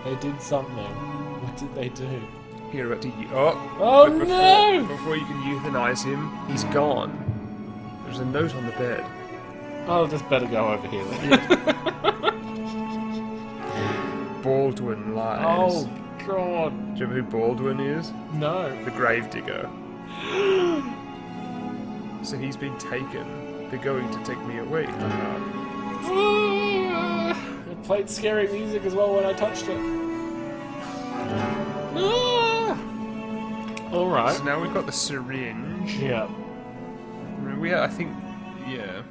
They did something. What did they do? Here at no! Before you can euthanize him, he's gone. There's a note on the bed. I'll just better go over here then. Baldwin lies. Oh, God. Do you know who Baldwin is? No. The gravedigger. So he's been taken. They're going to take me away. It played scary music as well when I touched it. Ah! Alright. So now we've got the syringe. Yeah. I think, yeah.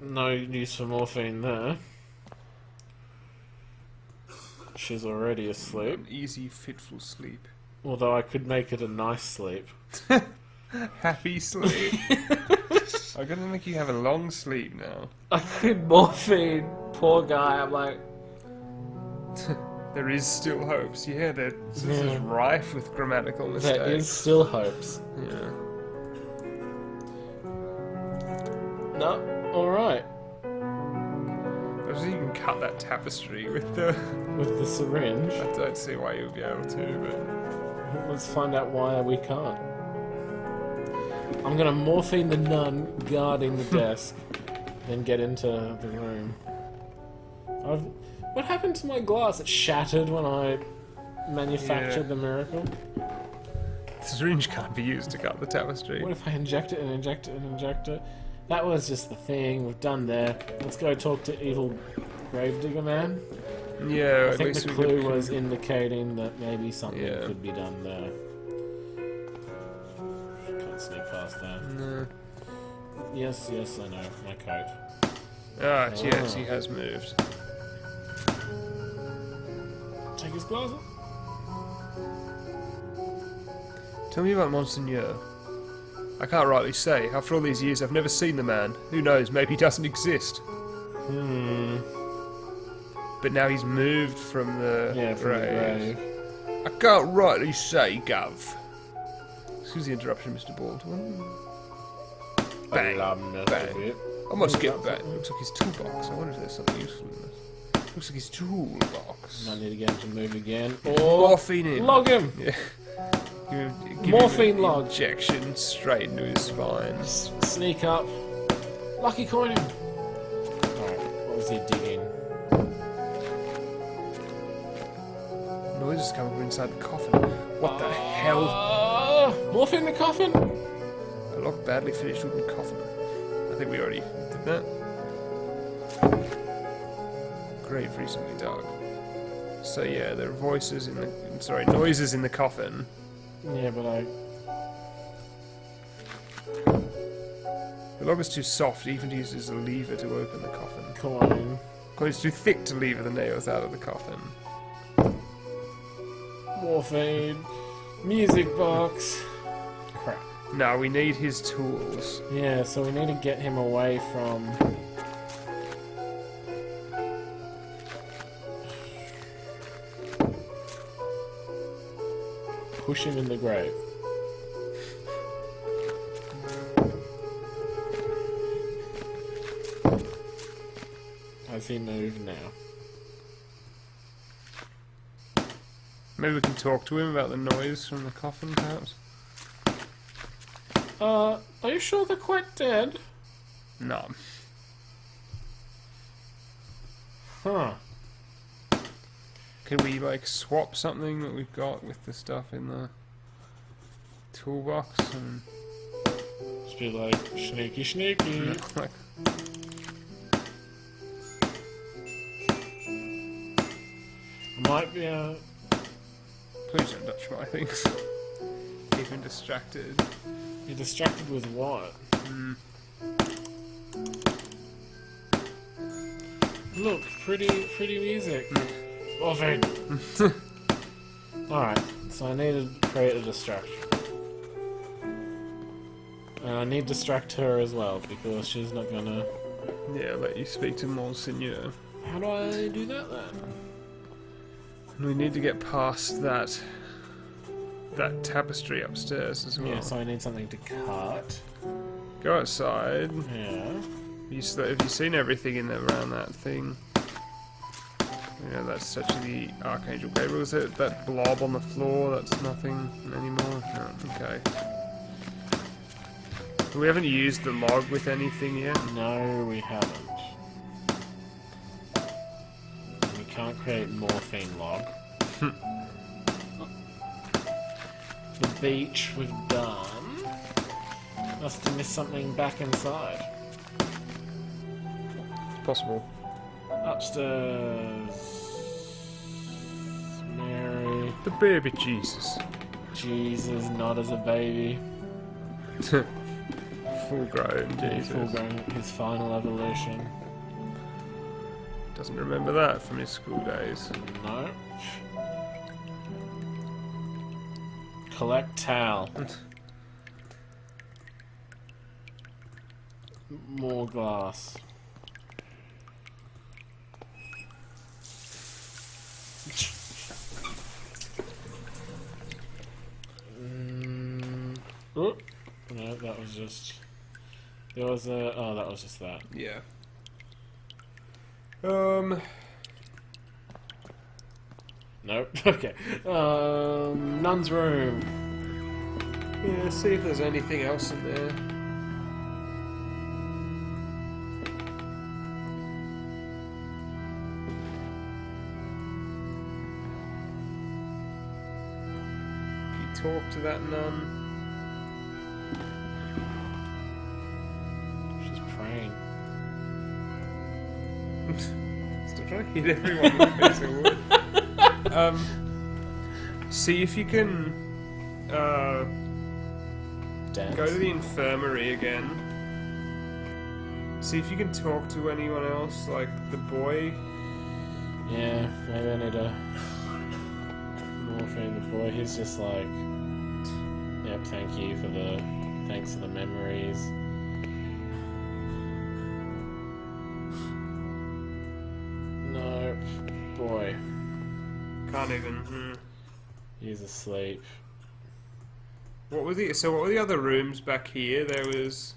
No use for morphine there. She's already asleep. An easy, fitful sleep. Although I could make it a nice sleep. Happy sleep. I'm gonna make you have a long sleep now. I could morphine. Poor guy. I'm like... There is still hopes. Yeah, this is rife with grammatical mistakes. There is still hopes. Yeah. No, alright. Obviously you can cut that tapestry with the syringe. I don't see why you would be able to, but Let's find out why we can't. I'm gonna morphine the nun guarding the desk, then get into the room. What happened to my glass? It shattered when I manufactured the miracle. The syringe can't be used to cut the tapestry. What if I inject it and inject it and inject it? That was just the thing we've done there. Let's go talk to evil gravedigger man. Yeah, I think the clue was indicating that maybe something could be done there. Can't sneak past that. No. Yes, I know. My coat. Yes, he has moved. Take his glass off. Tell me about Monseigneur. I can't rightly say. After all these years, I've never seen the man. Who knows? Maybe he doesn't exist. But now he's moved from the grave. I can't rightly say, Gov. Excuse the interruption, Mr. Baldwin. Bang. Bang. I must get back. Looks like his toolbox. I wonder if there's something useful in this. Looks like his toolbox. Might need to get him to move again. Or morphine him. Log him! Yeah. Give Morphine him an log. injection straight into his spine. Sneak up. Lucky coin him. Alright, what was he digging? Noises coming from inside the coffin. What the hell? Morphine the coffin? A locked, badly finished wooden coffin. I think we already did that. Grave recently dug. So yeah, there are noises in the coffin. Yeah, but The log is too soft, even to use as a lever to open the coffin. coin. It's too thick to lever the nails out of the coffin. Morphine. Music box. Crap. No, we need his tools. Yeah, so we need to get him away from... Push him in the grave. Has he moved now? Maybe we can talk to him about the noise from the coffin, perhaps? Are you sure they're quite dead? No. Huh. Can we, swap something that we've got with the stuff in the toolbox? And Just be like, sneaky, sneaky. Might be a... Please don't touch my things. Keep him distracted. You're distracted with what? Look, pretty music. Morphine. Alright, so I need to create a distraction. And I need to distract her as well, because she's not gonna... Yeah, let you speak to Monseigneur. How do I do that then? We need to get past that tapestry upstairs as well. Yeah, so I need something to cut. Go outside. Yeah. Have you seen everything in there around that thing? That's actually the Archangel Gabriel. Is it that blob on the floor? That's nothing anymore? No, okay. We haven't used the log with anything yet. No, we haven't. We can't create morphine log. The beach we've done. Must have missed something back inside. It's possible. Upstairs. The baby Jesus. Jesus, not as a baby. Full grown Jesus. Full grown, his final evolution. Doesn't remember that from his school days. No. Collect towel. More glass. Oh, no, that was just... There was a... Oh, that was just that. Yeah. Nope. Okay. Nun's room. Yeah, see if there's anything else in there. Talk to that nun. She's praying. Still trying to hit everyone with a piece of wood. See if you can Dance. go to the infirmary again. See if you can talk to anyone else, like the boy. Yeah, maybe I need a morphine. The boy, he's just like, yep, thanks for the memories. Nope. Boy. Can't even. He's asleep. What were the other rooms back here? There was.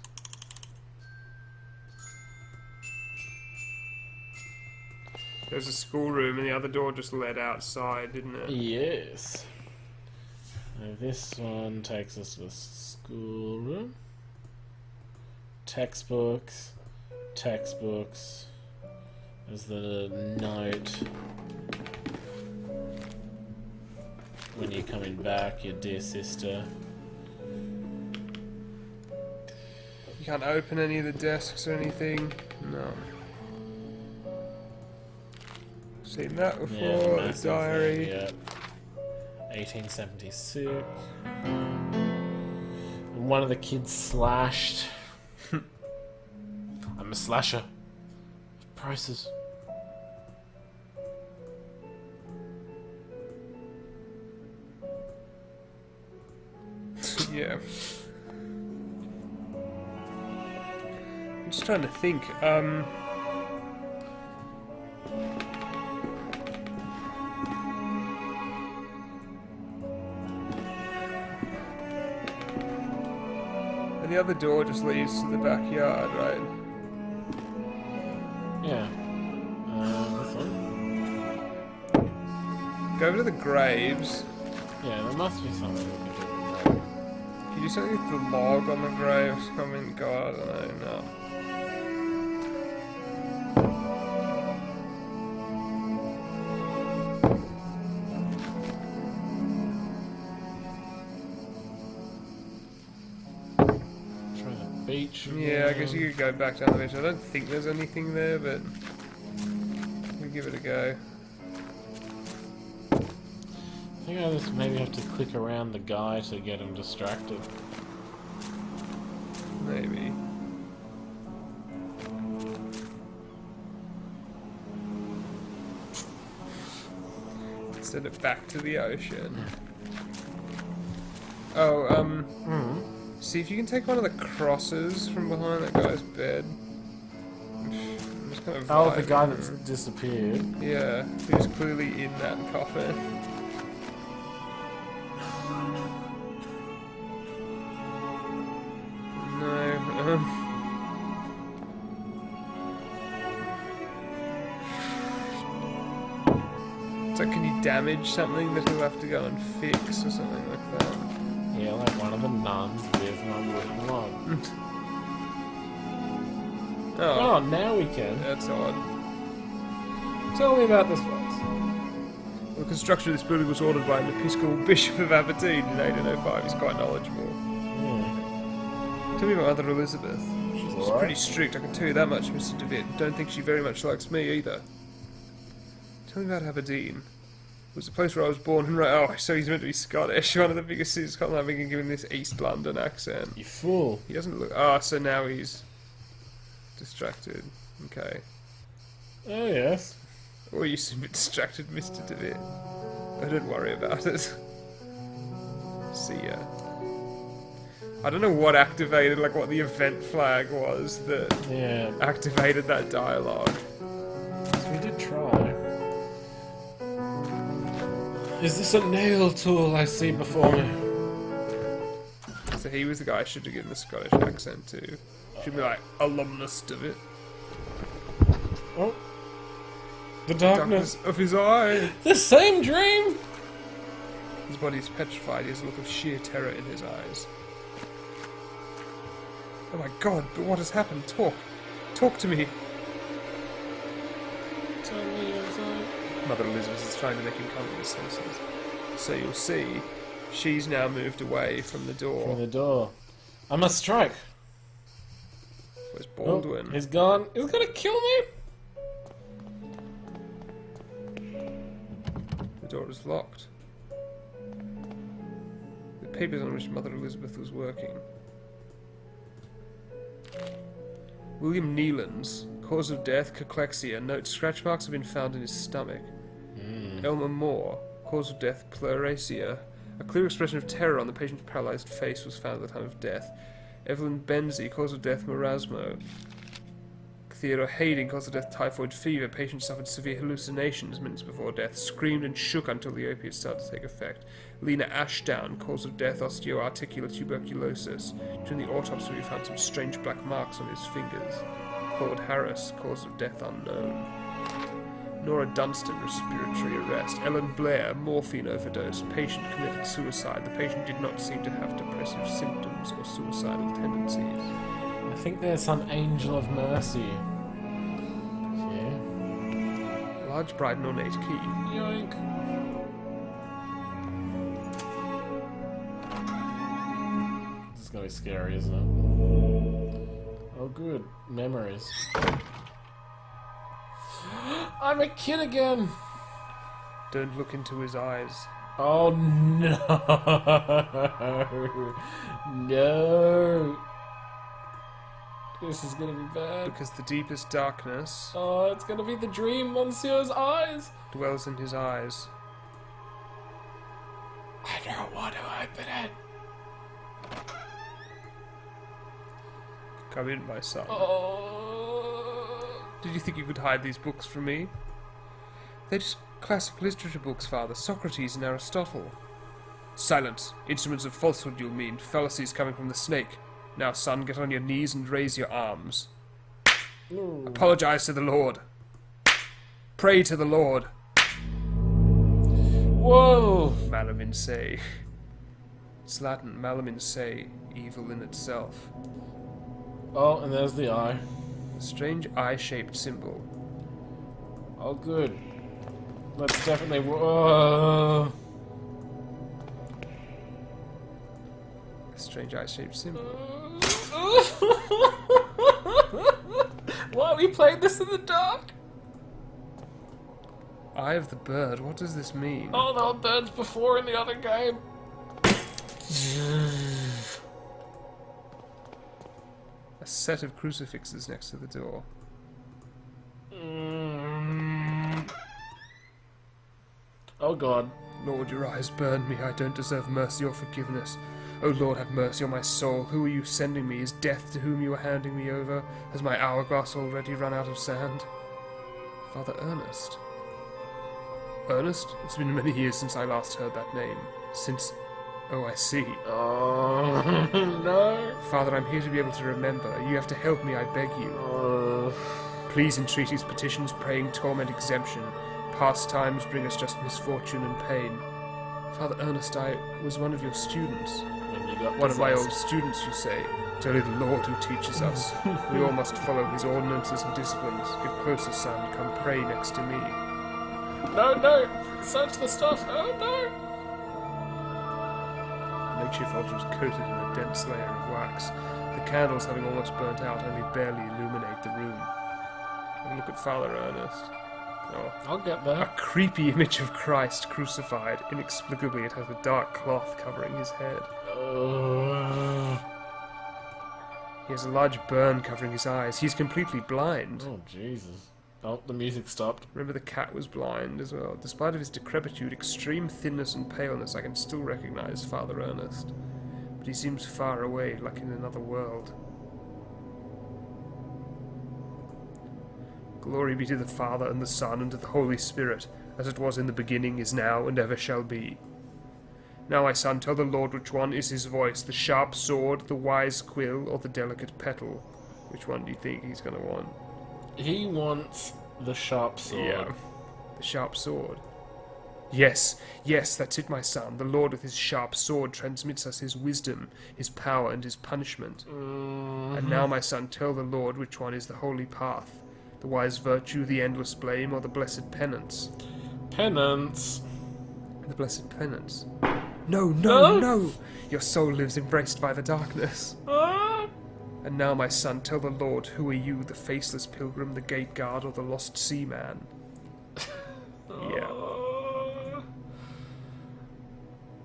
There's a schoolroom, and the other door just led outside, didn't it? Yes. Now this one takes us to the schoolroom. Textbooks. There's the note. When you're coming back, your dear sister. You can't open any of the desks or anything. No. Seen that before. Yeah, The massive diary. thing, yeah. 1876. And one of the kids slashed. I'm a slasher. Prices. Yeah. I'm just trying to think. And the other door just leads to the backyard, right? Yeah. This one? Go over to the graves. Yeah, there must be something we can do. Can you do something with the log on the graves? I mean, God, I don't know. Try the beach. Yeah, I guess you could go back down the beach. I don't think there's anything there, but we'll give it a go. I think I just maybe have to click around the guy to get him distracted. Maybe. Send it back to the ocean. Oh, see if you can take one of the crosses from behind that guy's bed. I'm just kind of Oh, the guy vibing. that's disappeared. Yeah, who's clearly in that coffin. No, so can you damage something that he'll have to go and fix or something like that? Yeah, like one of the nuns with my wooden log. Oh, now we can. That's odd. Tell me about this place. The construction of this building was ordered by an Episcopal Bishop of Aberdeen in 1805. He's quite knowledgeable. Yeah. Tell me about Mother Elizabeth. She's She's alright. pretty strict, I can tell you that much, Mr. DeVitt. Don't think she very much likes me either. Tell me about Aberdeen. was the place where I was born. And right, oh, so he's meant to be Scottish. One of the biggest cities, Scotland, having given this East London accent. You fool. He doesn't look. Ah, so now he's distracted. Okay. Oh, yes. Or you seem a bit distracted, Mr. DeVitt. Oh, don't worry about it. See ya. I don't know what activated, like what the event flag was that activated that dialogue. So we did try. Is this a nail tool I see before me? So he was the guy I should have given the Scottish accent to. Should be like, alumnus DeVitt. Oh. The darkness of his eye. The same dream! His body's petrified. He has a look of sheer terror in his eyes. Oh my god, but what has happened? Talk. Talk to me. Tell me Mother Elizabeth is trying to make him come to his senses. So you'll see, she's now moved away from the door. From the door. I must strike. Where's Baldwin? Oh, he's gone. He's gonna kill me! The door is locked. The papers on which Mother Elizabeth was working. William Nealon's cause of death, cachexia. Note, scratch marks have been found in his stomach. Elmer Moore, cause of death, pleuresia. A clear expression of terror on the patient's paralysed face was found at the time of death. Evelyn Benzie, cause of death, marasmo. Theodore Hayden, cause of death, typhoid fever. Patient suffered severe hallucinations minutes before death. Screamed and shook until the opiates started to take effect. Lena Ashdown, cause of death, osteoarticular tuberculosis. During the autopsy, we found some strange black marks on his fingers. Claude Harris, cause of death unknown. Nora Dunstan, respiratory arrest. Ellen Blair, morphine overdose. Patient committed suicide. The patient did not seem to have depressive symptoms or suicidal tendencies. I think there's some angel of mercy. Yeah. Large, bright, and ornate key. Yoink. This is gonna be scary, isn't it? Oh, good. Memories. I'm a kid again! Don't look into his eyes. Oh no! No! This is gonna be bad. Because the deepest darkness Oh, it's gonna be the dream, Monsieur's eyes! dwells in his eyes. I don't want to open it! Come in, my son. Oh. Did you think you could hide these books from me? They're just classic literature books, Father. Socrates and Aristotle. Silence. Instruments of falsehood, you'll mean. Fallacies coming from the snake. Now, son, get on your knees and raise your arms. Ooh. Apologize to the Lord. Pray to the Lord. Whoa! Malum in se. It's Latin, malum in se, evil in itself. Oh, and there's the eye. A strange eye-shaped symbol. Oh, good. Let's definitely... Whoa! A strange eye-shaped symbol. Why are we playing this in the dark? Eye of the bird, what does this mean? Oh, there were birds before in the other game. A set of crucifixes next to the door. Oh god. Lord, your eyes burn me. I don't deserve mercy or forgiveness. O Lord, have mercy on my soul. Who are you sending me? Is death to whom you are handing me over? Has my hourglass already run out of sand? Father Ernest. Ernest? It's been many years since I last heard that name. Since... Oh, I see. Oh, no. Father, I'm here to be able to remember. You have to help me, I beg you. Please, entreaties, petitions, praying, torment, exemption. Past times bring us just misfortune and pain. Father Ernest, I was one of your students. One of my old students, you say. It's only the Lord who teaches us. We all must follow his ordinances and disciplines. Get closer, son. Come pray next to me. No, no. Search the stuff. Oh, no. The makeshift altar is coated in a dense layer of wax. The candles, having almost burnt out, only barely illuminate the room. Have a look at Father Ernest. Oh. I'll get A there. creepy image of Christ crucified. Inexplicably, it has a dark cloth covering his head. He has a large burn covering his eyes. He's completely blind. Oh, Jesus. Oh, the music stopped. Remember, the cat was blind as well. Despite of his decrepitude, extreme thinness and paleness, I can still recognize Father Ernest. But he seems far away, like in another world. Glory be to the Father, and the Son, and to the Holy Spirit, as it was in the beginning, is now, and ever shall be. Now, my son, tell the Lord which one is his voice, the sharp sword, the wise quill, or the delicate petal. Which one do you think he's going to want? He wants the sharp sword. Yeah, the sharp sword. Yes, yes, that's it, my son. The Lord with his sharp sword transmits us his wisdom, his power, and his punishment. And now, my son, tell the Lord which one is the holy path, the wise virtue, the endless blame, or the blessed penance. Penance. The blessed penance. No, no, no! Your soul lives embraced by the darkness. And now, my son, tell the Lord, who are you, the faceless pilgrim, the gate guard, or the lost seaman? Yeah.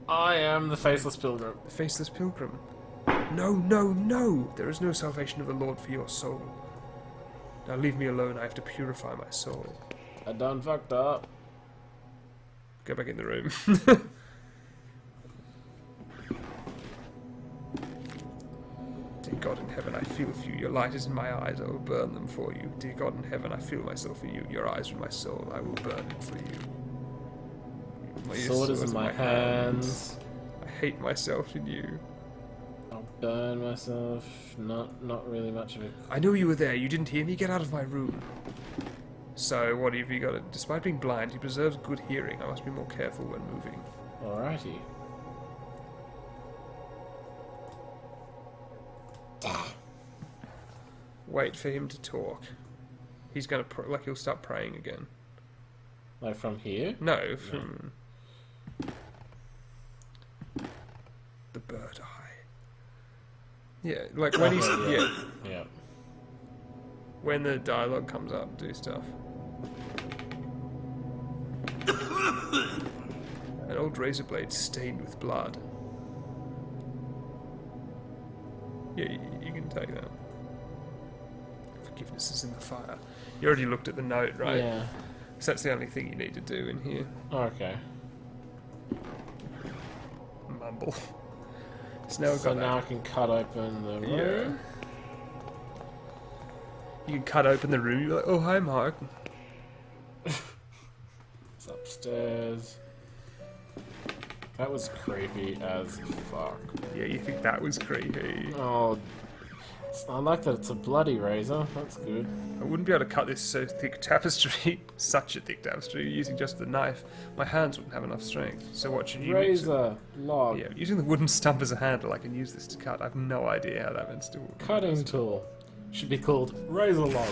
I am the faceless pilgrim. The faceless pilgrim. No, no, no! There is no salvation of the Lord for your soul. Now leave me alone, I have to purify my soul. I done fucked up. Go back in the room. Dear God in heaven, I feel for you. Your light is in my eyes, I will burn them for you. Dear God in heaven, I feel myself in you. Your eyes are in my soul, I will burn it for you. My Sword is in my hands. I hate myself in you. I'll burn myself. Not really much of it. I know you were there. You didn't hear me. Get out of my room. So, what have you got? Despite being blind, he preserves good hearing. I must be more careful when moving. Alrighty. Wait for him to talk. He's gonna he'll start praying again. Like from here? No, from the bird eye. Yeah, like when he's Yeah. when the dialogue comes up, do stuff. An old razor blade stained with blood. Yeah, you can take that. Forgiveness is in the fire. You already looked at the note, right? Yeah. So that's the only thing you need to do in here. Okay. Mumble. So now, So now I can cut open the room. Yeah. You can cut open the room. You're like, oh, hi, Mark. It's upstairs. That was creepy as fuck. Yeah, you think that was creepy. Oh, I like that it's a bloody razor. That's good. I wouldn't be able to cut this so thick tapestry, such a thick tapestry, using just the knife. My hands wouldn't have enough strength. So what should you use? Razor, log, Yeah, using the wooden stump as a handle, I can use this to cut. I have no idea how that meant to work. cutting tool. Should be called razor log.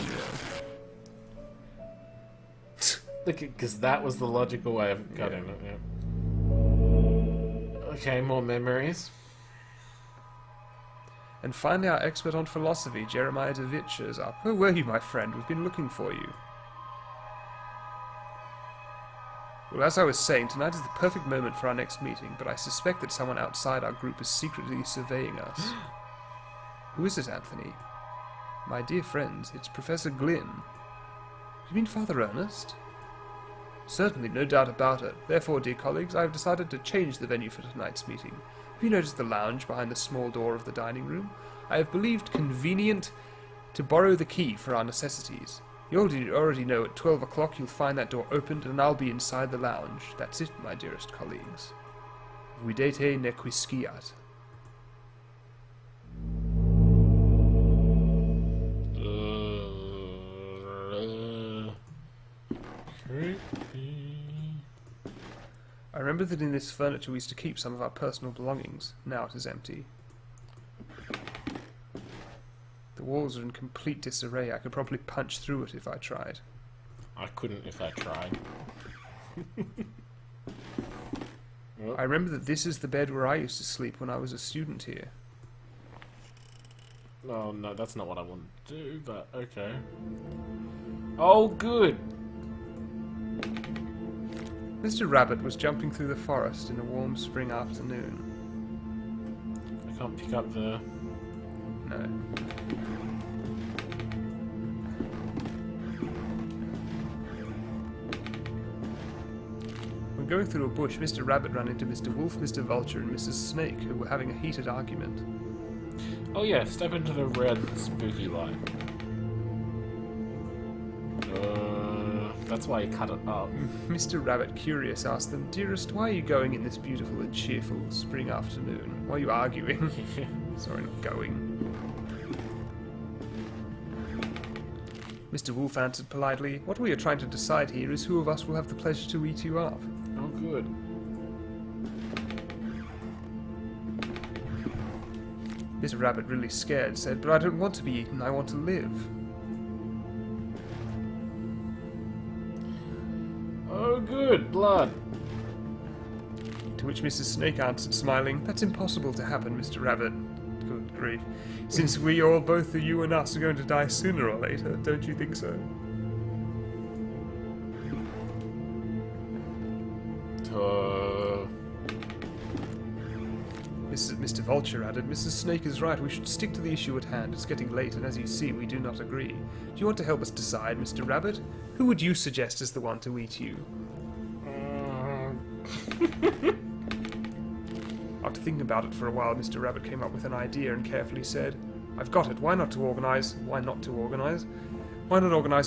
Because that was the logical way of cutting it. Yeah. Okay, more memories. And finally, our expert on philosophy, Jeremiah DeVitt, shows up. Where were you, my friend? We've been looking for you. Well, as I was saying, tonight is the perfect moment for our next meeting, but I suspect that someone outside our group is secretly surveying us. Who is it, Anthony? My dear friends, it's Professor Glynn. You mean Father Ernest? Certainly, no doubt about it. Therefore, dear colleagues, I have decided to change the venue for tonight's meeting. Have you noticed the lounge behind the small door of the dining room? I have believed convenient to borrow the key for our necessities. You already know at 12 o'clock you'll find that door opened and I'll be inside the lounge. That's it, my dearest colleagues. Videte ne quisquiat. I remember that in this furniture we used to keep some of our personal belongings. Now it is empty. The walls are in complete disarray. I could probably punch through it if I tried. I couldn't if I tried. I remember that this is the bed where I used to sleep when I was a student here. Oh no, that's not what I want to do, but okay. Oh, good! Mr. Rabbit was jumping through the forest in a warm spring afternoon. I can't pick up the... No. When going through a bush, Mr. Rabbit ran into Mr. Wolf, Mr. Vulture, and Mrs. Snake, who were having a heated argument. Oh yeah, step into the red spooky light. That's why you cut it up. Mr. Rabbit, curious, asked them, "Dearest, why are you going in this beautiful and cheerful spring afternoon? Why are you arguing?" Sorry, not going. Mr. Wolf answered politely, "What we are trying to decide here is who of us will have the pleasure to eat you up." Oh, good. Mr. Rabbit, really scared, said, "But I don't want to be eaten, I want to live." Oh, good, blood. To which Mrs. Snake answered, smiling, "That's impossible to happen, Mr. Rabbit." Good grief. "Since we all, both you and us, are going to die sooner or later, don't you think so?" Mr. Vulture added, "Mrs. Snake is right. We should stick to the issue at hand. It's getting late, and as you see, we do not agree. Do you want to help us decide, Mr. Rabbit? Who would you suggest as the one to eat you?" After thinking about it for a while, Mr. Rabbit came up with an idea and carefully said, "I've got it. Why not organize? Why not organize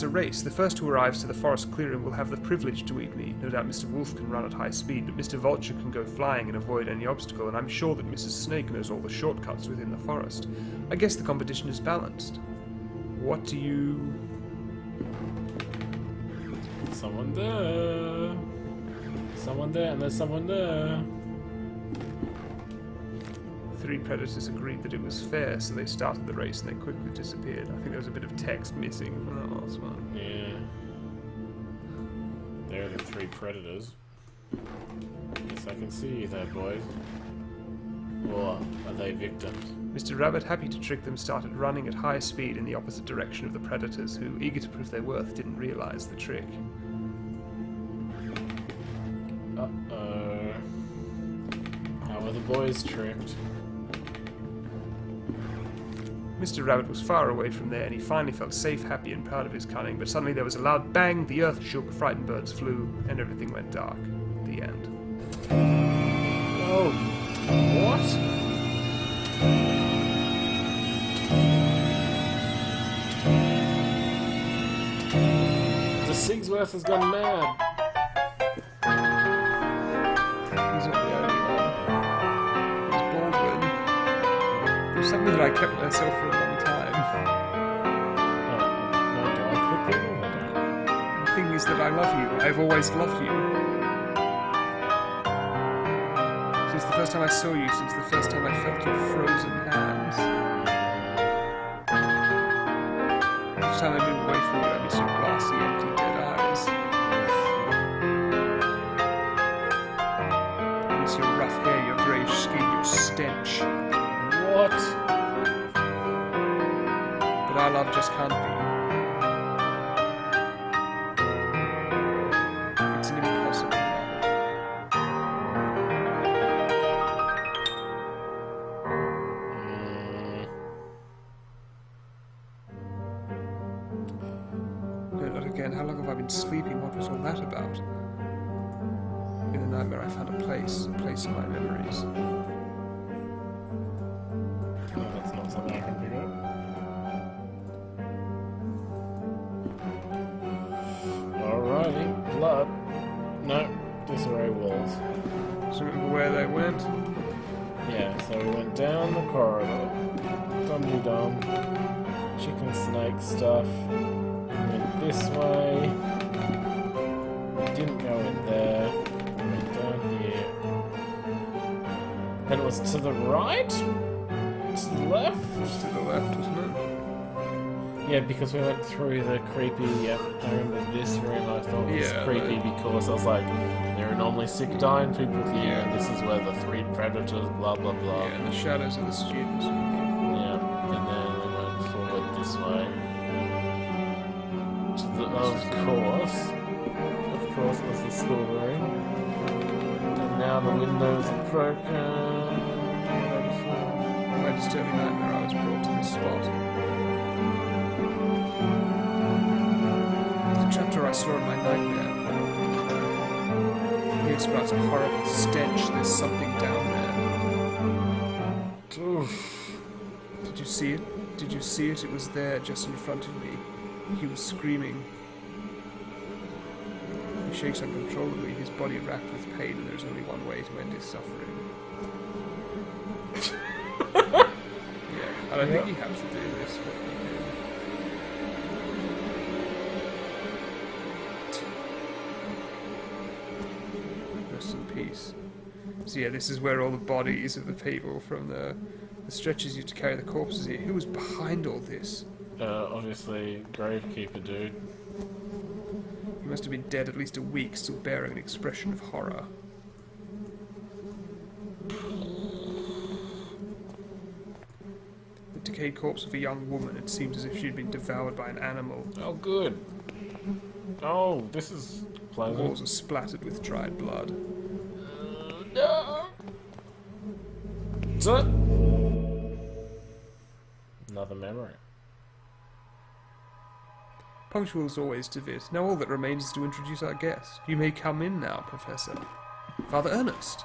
a race? The first who arrives to the forest clearing will have the privilege to eat me. No doubt Mr. Wolf can run at high speed, but Mr. Vulture can go flying and avoid any obstacle, and I'm sure that Mrs. Snake knows all the shortcuts within the forest. I guess the competition is balanced. What do you..." Someone there. Someone there, and there's someone there. The three predators agreed that it was fair, so they started the race and they quickly disappeared. I think there was a bit of text missing from that last one. Yeah. There are the three predators. Yes, I can see you there, boys. Or are they victims? Mr. Rabbit, happy to trick them, started running at high speed in the opposite direction of the predators, who, eager to prove their worth, didn't realize the trick. Uh-oh. How were the boys tricked? Mr. Rabbit was far away from there, and he finally felt safe, happy, and proud of his cunning, but suddenly there was a loud bang, the earth shook, frightened birds flew, and everything went dark. The end. Oh, what? The Sigsworth has gone mad. He's not the only one. There's Baldwin. There's something that I kept myself for a long time. No, do I click it or I don't? The thing is that I love you. I've always loved you. Since the first time I saw you, since the first time I felt your frozen hands. Each time I move away from you, I miss your glassy, empty, dead eyes. I miss your rough hair, your greyish skin, your stench. What? But our love just can't be. It's an impossible love. No, not again. How long have I been sleeping? What was all that about? In the nightmare I found a place in my memories. No, that's not something I can pick up. Alrighty, blood. No, disarray walls. So remember where they went? Yeah, so we went down the corridor, dum-de-dum, chicken snake stuff, went this way, we didn't go in there, we went down here, then it was to the right? To the left? To the left, wasn't it? Yeah, because we went through the creepy, I remember this room, I thought it was creepy because I was like, there are normally sick dying people here, and this is where the three predators, blah blah blah. Yeah, and the shadows of the students. Yeah, and then we went forward this way. Of of course, was the schoolroom. And now the windows are broken. By a disturbing nightmare, I was brought to this spot. The trapdoor I saw in my nightmare. Here sprouts a horrible stench. There's something down there. Oof. Did you see it? Did you see it? It was there, just in front of me. He was screaming. He shakes uncontrollably, his body racked with pain, and there's only one way to end his suffering. Yeah, I don't think he has to do this. What he did. Rest in peace. So yeah, this is where all the bodies of the people from the stretchers used to carry the corpses here. Who was behind all this? Obviously, gravekeeper dude. He must have been dead at least a week, still bearing an expression of horror. The decayed corpse of a young woman. It seemed as if she had been devoured by an animal. Oh, good. Oh, this is The pleasant. walls are splattered with dried blood. No. Another memory. Punctual as always, DeVitt. Now all that remains is to introduce our guest. You may come in now, Professor. Father Ernest.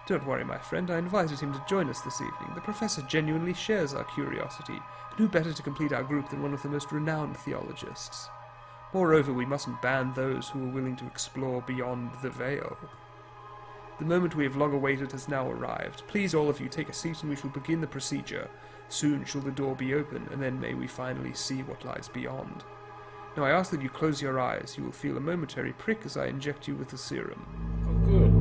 Don't worry, my friend. I invited him to join us this evening. The Professor genuinely shares our curiosity, and who better to complete our group than one of the most renowned theologists? Moreover, we mustn't ban those who are willing to explore beyond the veil. The moment we have long awaited has now arrived. Please, all of you, take a seat and we shall begin the procedure. Soon shall the door be open, and then may we finally see what lies beyond. Now I ask that you close your eyes. You will feel a momentary prick as I inject you with the serum. Oh, good.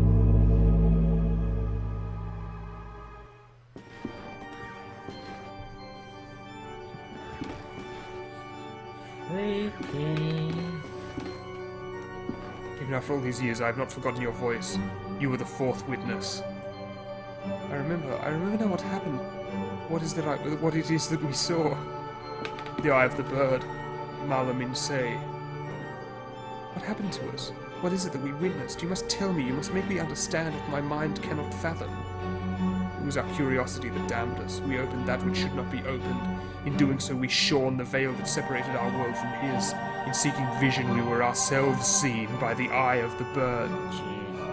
Creepy. Even after all these years, I have not forgotten your voice. You were the fourth witness. I remember now what happened. What it is that we saw. The eye of the bird. Malum in se. What happened to us? What is it that we witnessed? You must tell me. You must make me understand what my mind cannot fathom. It was our curiosity that damned us. We opened that which should not be opened. In doing so, we shorn the veil that separated our world from his. In seeking vision, we were ourselves seen by the eye of the bird.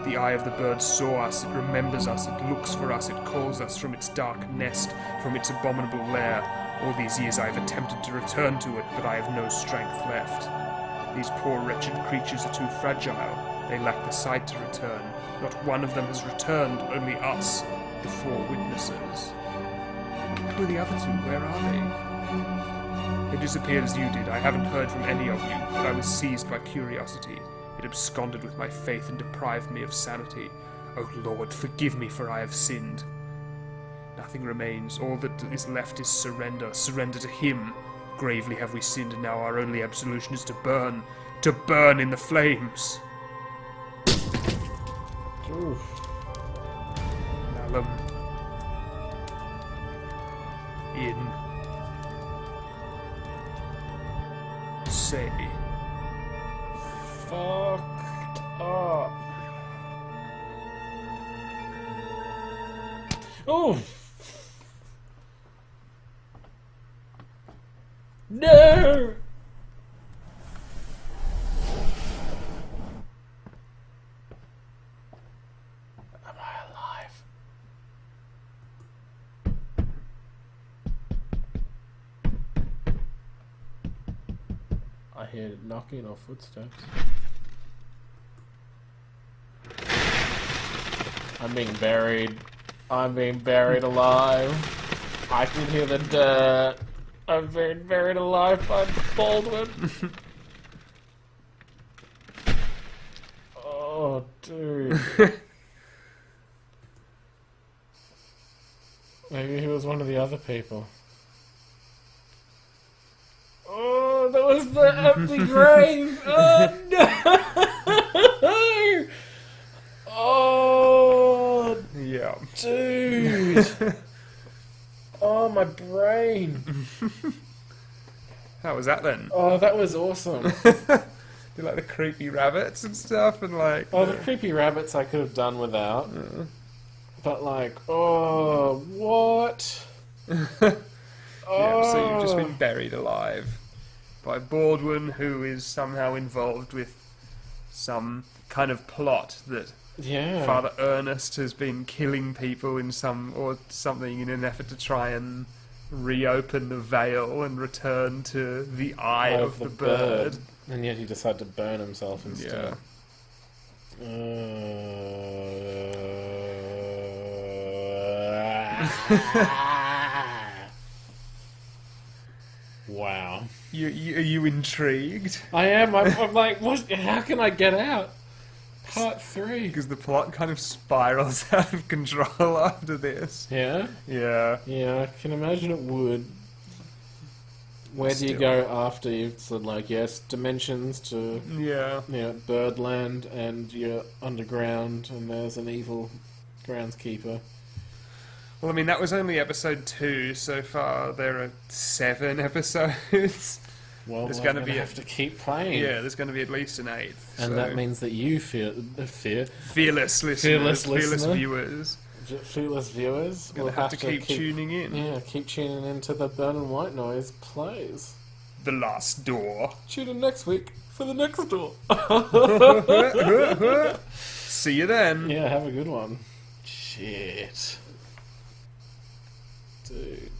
The eye of the bird saw us, it remembers us, it looks for us, it calls us from its dark nest, from its abominable lair. All these years I have attempted to return to it, but I have no strength left. These poor wretched creatures are too fragile. They lack the sight to return. Not one of them has returned, only us, the four witnesses. Who are the other two? Where are they? They disappeared as you did. I haven't heard from any of you, but I was seized by curiosity. It absconded with my faith and deprived me of sanity. O Lord, forgive me, for I have sinned. Nothing remains. All that is left is surrender. Surrender to him. Gravely have we sinned, and now our only absolution is to burn. To burn in the flames. Oof. Malum. In. Say. Fucked up. Oh! No! Am I alive? I hear knocking or footsteps. I'm being buried. I'm being buried alive. I can hear the dirt. I'm being buried alive by Baldwin. Oh, dude. Maybe he was one of the other people. Oh, that was the empty grave. Oh, no. Oh, Yeah. dude. Oh, my brain. How was that then? Oh, that was awesome. Do like the creepy rabbits and stuff, and like. Oh, the creepy rabbits I could have done without. But like, oh, what? Yeah, so you've just been buried alive by Baldwin, who is somehow involved with some kind of plot that Father Ernest has been killing people in something in an effort to try and reopen the veil and return to the eye of the bird. And yet he decided to burn himself instead. Wow. Are you intrigued? I am. I'm like, what? How can I get out? Part 3. Because the plot kind of spirals out of control after this. Yeah? Yeah. Yeah, I can imagine it would. Where do you go after you've said, like, yes, dimensions to Birdland, and you're underground, and there's an evil groundskeeper? Well, I mean, that was only episode 2 so far. There are 7 episodes. Well, there's going to have to keep playing. Yeah, there's going to be at least an 8th. And that means that you fearless listeners, fearless viewers. Fearless viewers will have to keep tuning in. Yeah, keep tuning in to the Burn and Whyte Noise plays. The Last Door. Tune in next week for the next door. See you then. Yeah, have a good one. Shit. Dude.